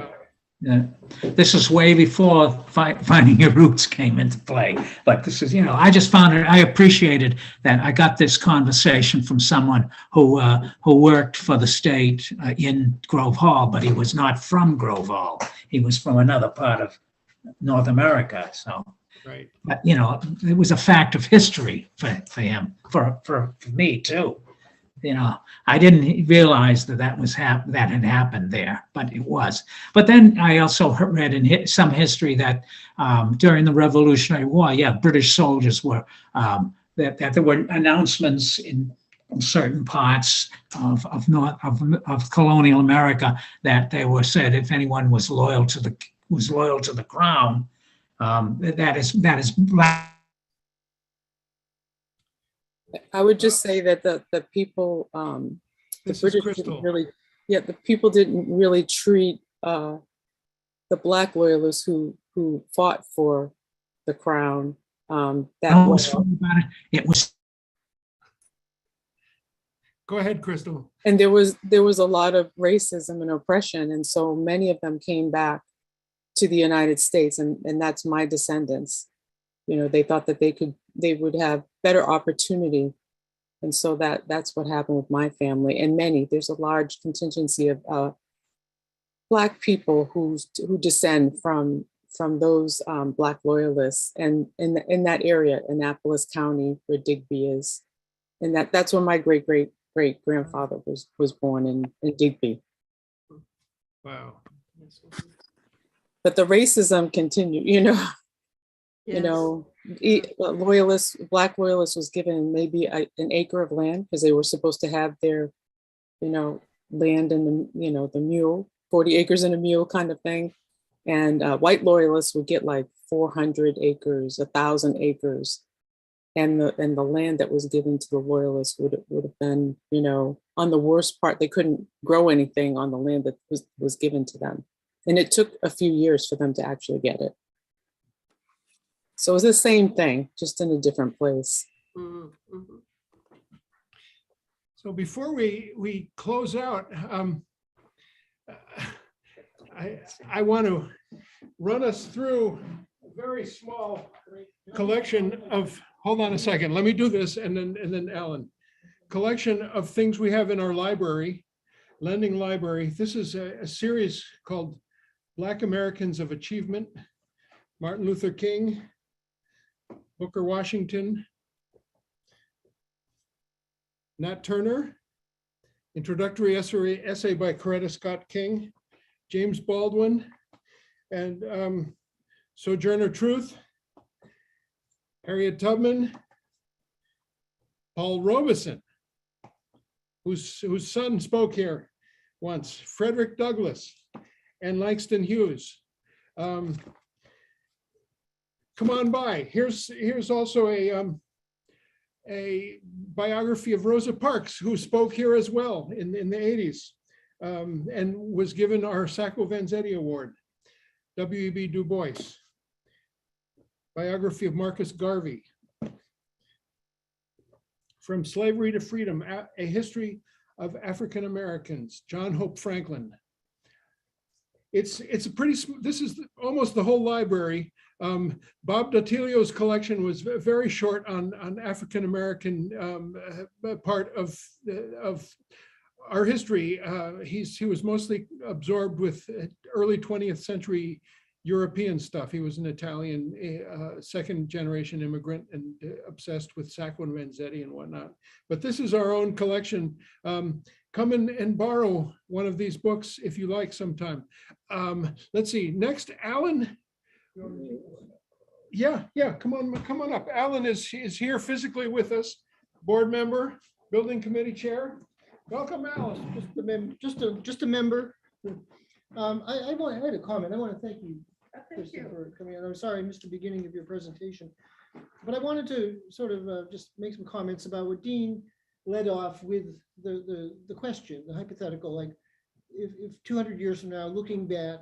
Yeah. This is way before Finding Your Roots came into play. But this is, I just found it, I appreciated that I got this conversation from someone who worked for the state in Grove Hall, but he was not from Grove Hall. He was from another part of North America. So, Right. but, it was a fact of history for him, for me too. I didn't realize that that had happened there, but it was. But then I also read in some history that during the Revolutionary War, British soldiers were that there were announcements in certain parts of colonial America that they were said if anyone was loyal to the crown, that is Black. I would just say that the people, the This is British Crystal. didn't really, the people didn't really treat the Black loyalists who fought for the crown that No, well. it was Go ahead, Crystal. And there was a lot of racism and oppression, and so many of them came back to the United States, and that's my descendants. They thought that they would have better opportunity. And so that's what happened with my family, and there's a large contingency of Black people who descend from those Black loyalists, and in that area, Annapolis County, where Digby is. And that's where my great grandfather was born in Digby. Wow. But the racism continued, Yes. Black loyalists was given maybe an acre of land because they were supposed to have their, land in the mule, 40 acres in a mule kind of thing. And white loyalists would get like 400 acres, 1,000 acres. And the land that was given to the loyalists would have been, on the worst part, they couldn't grow anything on the land that was given to them. And it took a few years for them to actually get it. So it was the same thing, just in a different place. Mm-hmm. So before we close out, I want to run us through a very small collection of, hold on a second, let me do this, and then Alan. Collection of things we have in our library, lending library. This is a series called Black Americans of Achievement, Martin Luther King, Booker Washington, Nat Turner, introductory essay by Coretta Scott King, James Baldwin, and Sojourner Truth, Harriet Tubman, Paul Robeson, whose son spoke here once, Frederick Douglass, and Langston Hughes. Come on by. Here's also a a biography of Rosa Parks, who spoke here as well in the 80s and was given our Sacco-Vanzetti Award. W.E.B. Du Bois. Biography of Marcus Garvey. From Slavery to Freedom, A History of African Americans, John Hope Franklin. It's a pretty, this is almost the whole library. Bob Datilio's collection was very short on African American part of our history. He was mostly absorbed with early 20th century European stuff. He was an Italian second generation immigrant and obsessed with Sacco and Vanzetti and whatnot. But this is our own collection. Come and borrow one of these books if you like sometime. Let's see, next, Alan. Yeah, come on up. Alan is here physically with us, board member, building committee chair. Welcome, Alan. Just a member. I had a comment. I want to thank you, Kristin, for coming in. I'm sorry I missed the beginning of your presentation, but I wanted to sort of just make some comments about what Dean led off with the question, the hypothetical, like if 200 years from now, looking back,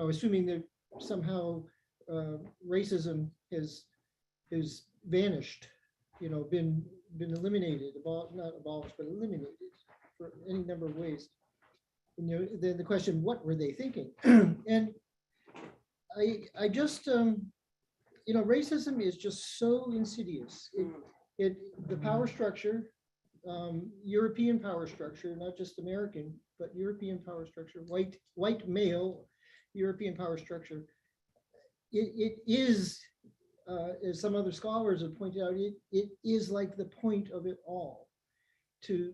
assuming that somehow racism has vanished, been eliminated, not abolished, but eliminated for any number of ways. Then the question, what were they thinking? And I just, racism is just so insidious. The power structure, European power structure, not just American, but European power structure, white male European power structure. It is, as some other scholars have pointed out, it is like the point of it all, to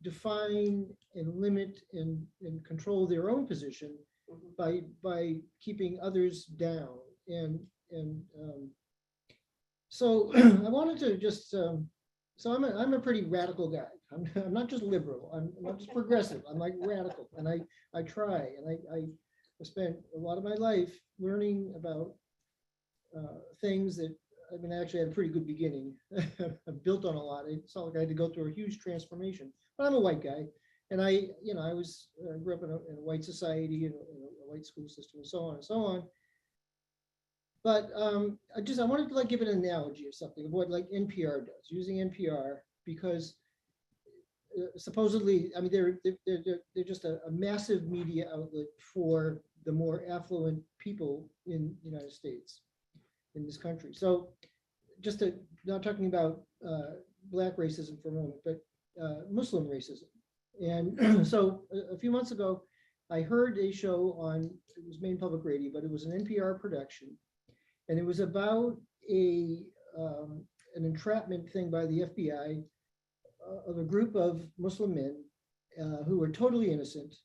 define and limit and control their own position by keeping others down. So I wanted to just, so I'm a pretty radical guy. I'm not just liberal, I'm not just progressive, I'm like radical, and I try, and I spent a lot of my life learning about things that, I actually had a pretty good beginning. I built on a lot. It's not like I had to go through a huge transformation, but I'm a white guy. And I grew up in a white society, in a white school system, and so on and so on. But I wanted to give an analogy of something, of what NPR does, using NPR, because supposedly, they're just a massive media outlet for the more affluent people in the United States, in this country. So just not talking about Black racism for a moment, but Muslim racism. And so a few months ago, I heard a show on, it was Maine Public Radio, but it was an NPR production. And it was about an entrapment thing by the FBI of a group of Muslim men who were totally innocent.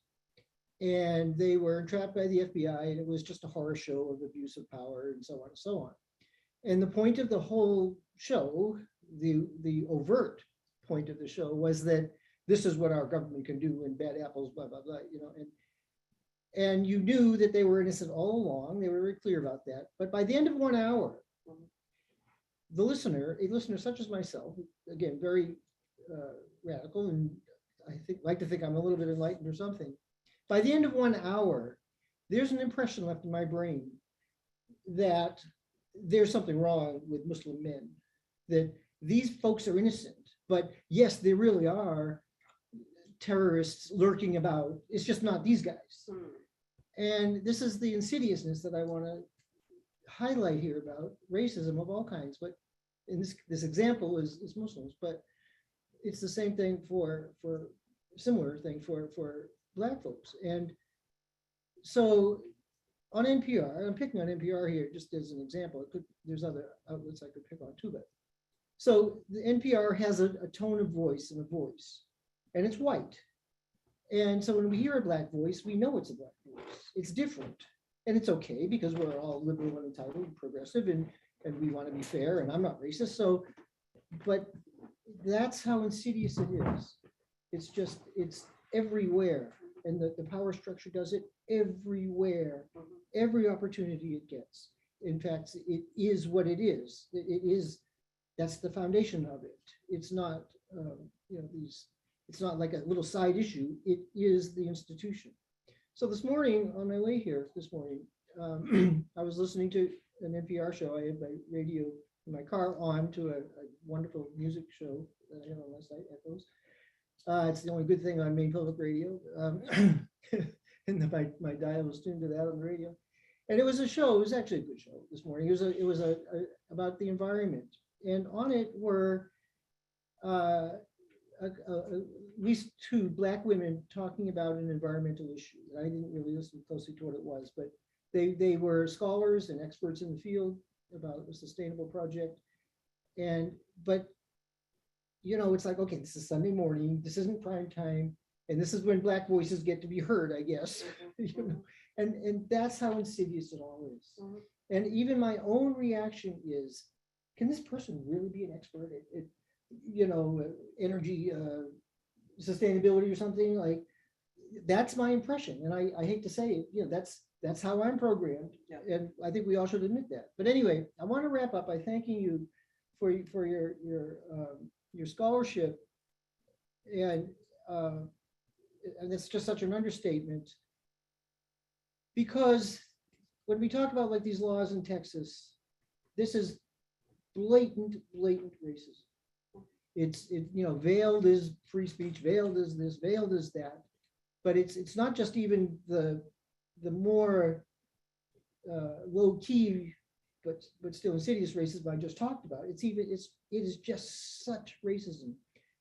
And they were entrapped by the FBI, and it was just a horror show of abuse of power and so on and so on. And the point of the whole show, the overt point of the show, was that this is what our government can do, and bad apples, blah, blah, blah, and you knew that they were innocent all along. They were very clear about that. But by the end of 1 hour, a listener such as myself, again, very radical, and like to think I'm a little bit enlightened or something. By the end of 1 hour, there's an impression left in my brain that there's something wrong with Muslim men, that these folks are innocent, but yes, they really are terrorists lurking about. It's just not these guys. And this is the insidiousness that I want to highlight here about racism of all kinds. But in this example is Muslims, but it's the same thing for similar thing for Black folks. And so on NPR, I'm picking on NPR here just as an example. There's other outlets I could pick on too, but so the NPR has a tone of voice and a voice, and it's white. And so when we hear a Black voice, we know it's a Black voice. It's different, and it's okay because we're all liberal and entitled and progressive, and we want to be fair, and I'm not racist. So, but that's how insidious it is. It's everywhere. And the power structure does it everywhere, every opportunity it gets. In fact, it is what it is. It is, that's the foundation of it. It's not, it's not like a little side issue. It is the institution. So this morning, on my way here this morning, I was listening to an NPR show. I had my radio in my car on to a wonderful music show that I had on last night, Echoes. It's the only good thing on main public radio. And my dial was tuned to that on the radio. And it was a show, it was actually a good show this morning. It was about the environment. And on it were at least two Black women talking about an environmental issue. I didn't really listen closely to what it was, but they were scholars and experts in the field about a sustainable project. But it's like, okay, this is Sunday morning, this isn't prime time, and this is when Black voices get to be heard, I guess. And that's how insidious it all is. And even my own reaction is, can this person really be an expert at energy sustainability or something? Like, that's my impression. And I hate to say it, that's how I'm programmed. Yeah. And I think we all should admit that. But anyway, I want to wrap up by thanking you for your scholarship. And it's just such an understatement. Because when we talk about like these laws in Texas, this is blatant racism. It's veiled as free speech, veiled as this, veiled as that. But it's not just even the more low key, but still insidious racism I just talked about. It is just such racism.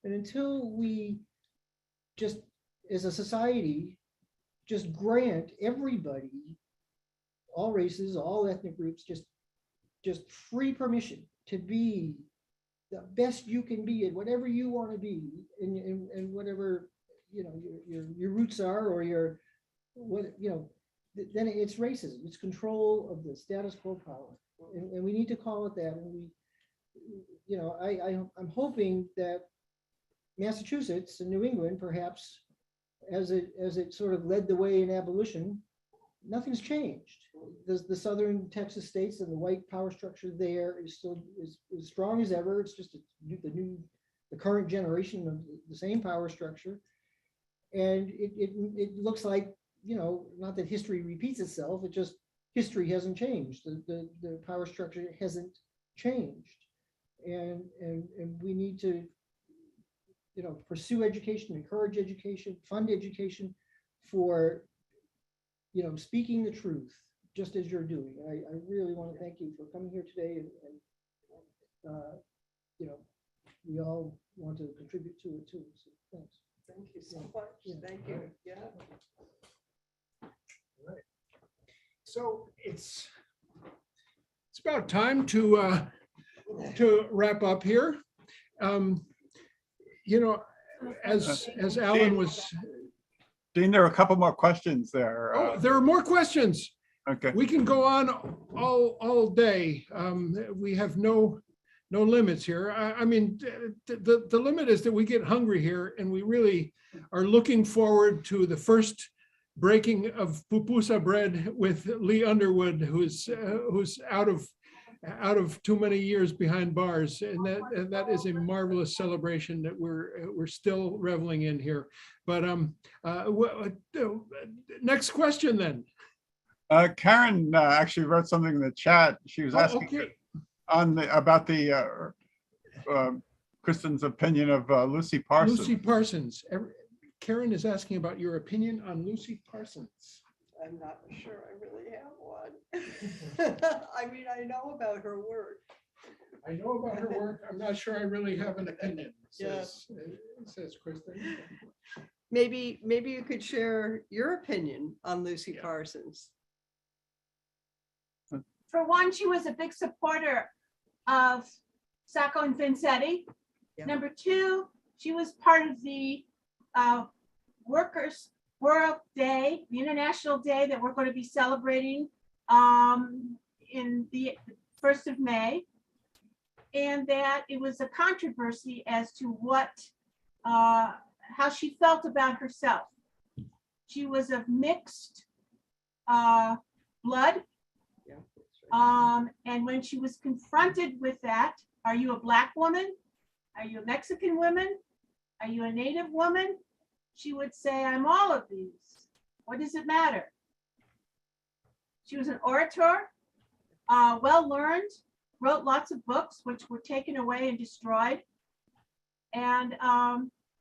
And until we just, as a society, just grant everybody, all races, all ethnic groups, just free permission to be the best you can be at whatever you want to be, and whatever your roots are, or then it's racism. It's control of the status quo power, and we need to call it that. And I'm hoping that Massachusetts and New England, perhaps, as it sort of led the way in abolition, nothing's changed. The southern Texas states and the white power structure there is still as strong as ever. It's just the current generation of the same power structure. And it looks like, not that history repeats itself, it just, history hasn't changed. The power structure hasn't changed. And we need to pursue education, encourage education, fund education for, speaking the truth, just as you're doing. I really want to thank you for coming here today, and we all want to contribute to it too. So thanks. Thank you so much. Thank you. Yeah. Right. So it's about time to wrap up here. As Alan was. Dean, there are a couple more questions there. Oh, there are more questions. Okay. We can go on all day. We have no limits here. I mean, the limit is that we get hungry here, and we really are looking forward to the first breaking of pupusa bread with Lee Underwood, who's out of too many years behind bars, and that is a marvelous celebration that we're still reveling in here. But next question then. Karen actually wrote something in the chat. She was asking about the Kristin's opinion of Lucy Parsons. Lucy Parsons. Karen is asking about your opinion on Lucy Parsons. I'm not sure I really have one. I mean, I know about her work. I know about her work. I'm not sure I really have an opinion, says Kristin. Maybe you could share your opinion on Lucy Parsons. For one, she was a big supporter of Sacco and Vanzetti. Yeah. Number two, she was part of the Workers' World Day, the International Day that we're going to be celebrating in the 1st of May. And that it was a controversy as to how she felt about herself. She was of mixed blood. Yeah, that's And when she was confronted with that, are you a Black woman? Are you a Mexican woman? Are you a Native woman? She would say, I'm all of these. What does it matter? She was an orator, well-learned, wrote lots of books, which were taken away and destroyed. And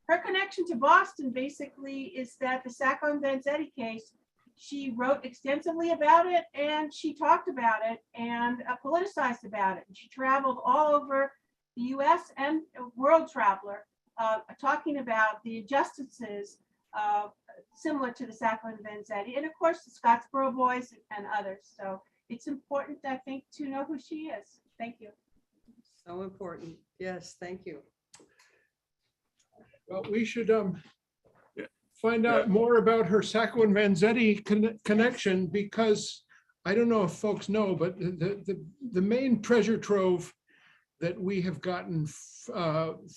her connection to Boston basically is that the Sacco and Vanzetti case, she wrote extensively about it, and she talked about it and politicized about it. And she traveled all over the US and a world traveler, talking about the injustices similar to the Sacco and Vanzetti, and of course the Scottsboro Boys and others. So it's important, I think, to know who she is. Thank you. So important. Yes, thank you. Well, we should find out more about her Sacco and Vanzetti connection, because I don't know if folks know, but the main treasure trove that we have gotten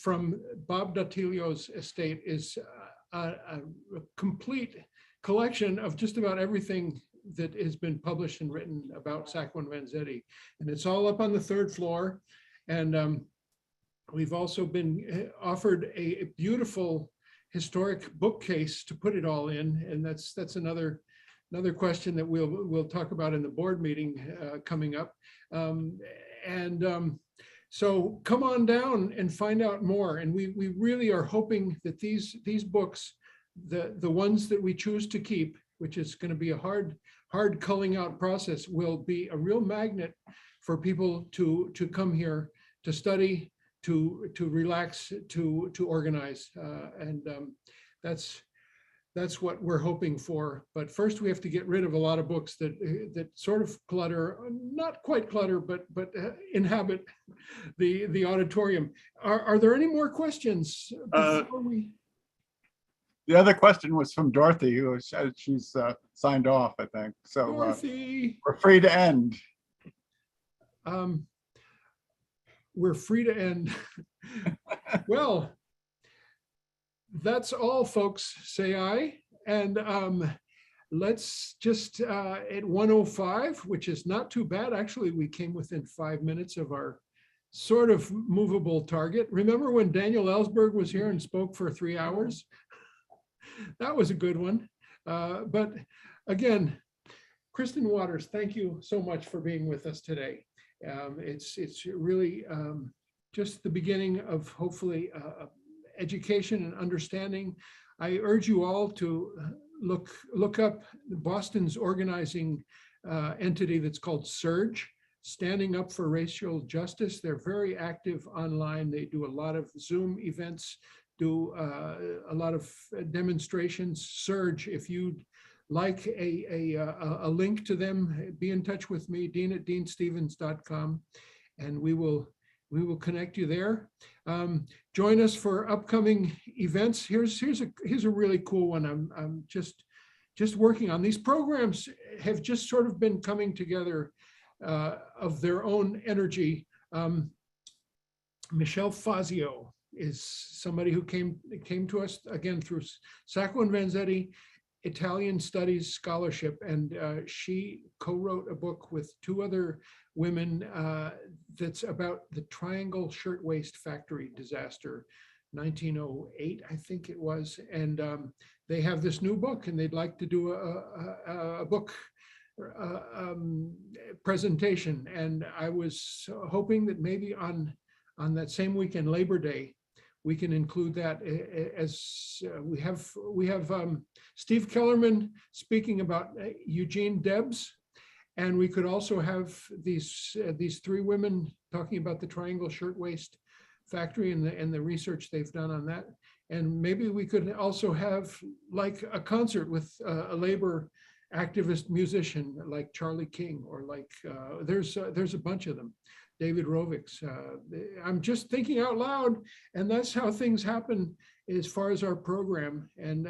from Bob Datilio's estate is a complete collection of just about everything that has been published and written about Sacco and Vanzetti. And it's all up on the third floor. And we've also been offered a beautiful historic bookcase to put it all in. And that's another question that we'll talk about in the board meeting coming up. So come on down and find out more. And we really are hoping that these books, the ones that we choose to keep, which is going to be a hard culling out process, will be a real magnet for people to come here to study, to relax, to organize. That's what we're hoping for. But first we have to get rid of a lot of books that sort of clutter, not quite clutter, but inhabit the auditorium. Are there any more questions before we? The other question was from Dorothy, who said she's signed off, I think. So Dorothy. We're free to end. We're free to end. Well, that's all, folks. Say aye. And let's just at 1:05, which is not too bad. Actually, we came within 5 minutes of our sort of movable target. Remember when Daniel Ellsberg was here and spoke for 3 hours? That was a good one. But again, Kristin Waters, thank you so much for being with us today. It's really just the beginning of hopefully education and understanding. I urge you all to look up Boston's organizing entity that's called SURGE, Standing Up for Racial Justice. They're very active online. They do a lot of Zoom events, do a lot of demonstrations. SURGE, if you'd like a link to them, be in touch with me, dean@deanstevens.com, and we will connect you there. Join us for upcoming events. Here's a really cool one. I'm just working on. These programs have just sort of been coming together of their own energy. Michelle Fazio is somebody who came to us again through Sacco and Vanzetti Italian Studies Scholarship, and she co-wrote a book with 2 other women that's about the Triangle Shirtwaist Factory disaster, 1908, I think it was. And they have this new book, and they'd like to do a book presentation. And I was hoping that maybe on that same weekend, Labor Day, we can include that as we have Steve Kellerman speaking about Eugene Debs, and we could also have these 3 women talking about the Triangle Shirtwaist Factory and the research they've done on that. And maybe we could also have like a concert with a labor activist musician like Charlie King, or like there's a bunch of them. David Rovics. I'm just thinking out loud, and that's how things happen as far as our program. And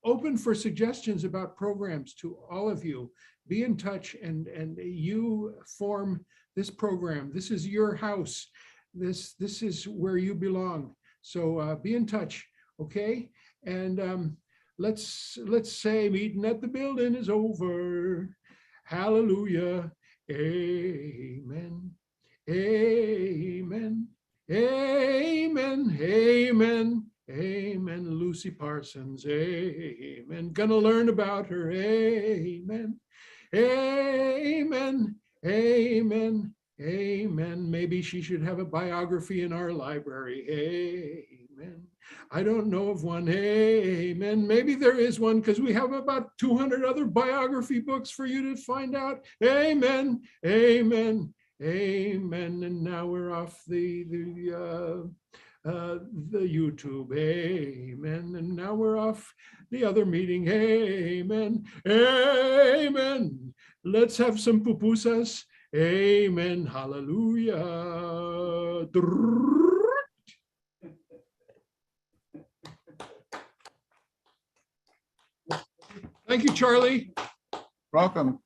open for suggestions about programs to all of you. Be in touch, and you form this program. This is your house. This is where you belong. So be in touch, okay? And let's say meeting at the building is over. Hallelujah. Amen. Amen. Amen. Amen. Amen. Lucy Parsons. Amen. Gonna learn about her. Amen. Amen. Amen. Amen. Maybe she should have a biography in our library. Amen. I don't know of one. Amen. Maybe there is one because we have about 200 other biography books for you to find out. Amen. Amen. Amen. And now we're off the YouTube. Amen. And now we're off the other meeting. Amen. Amen. Let's have some pupusas. Amen. Hallelujah. Thank you, Charlie. Welcome.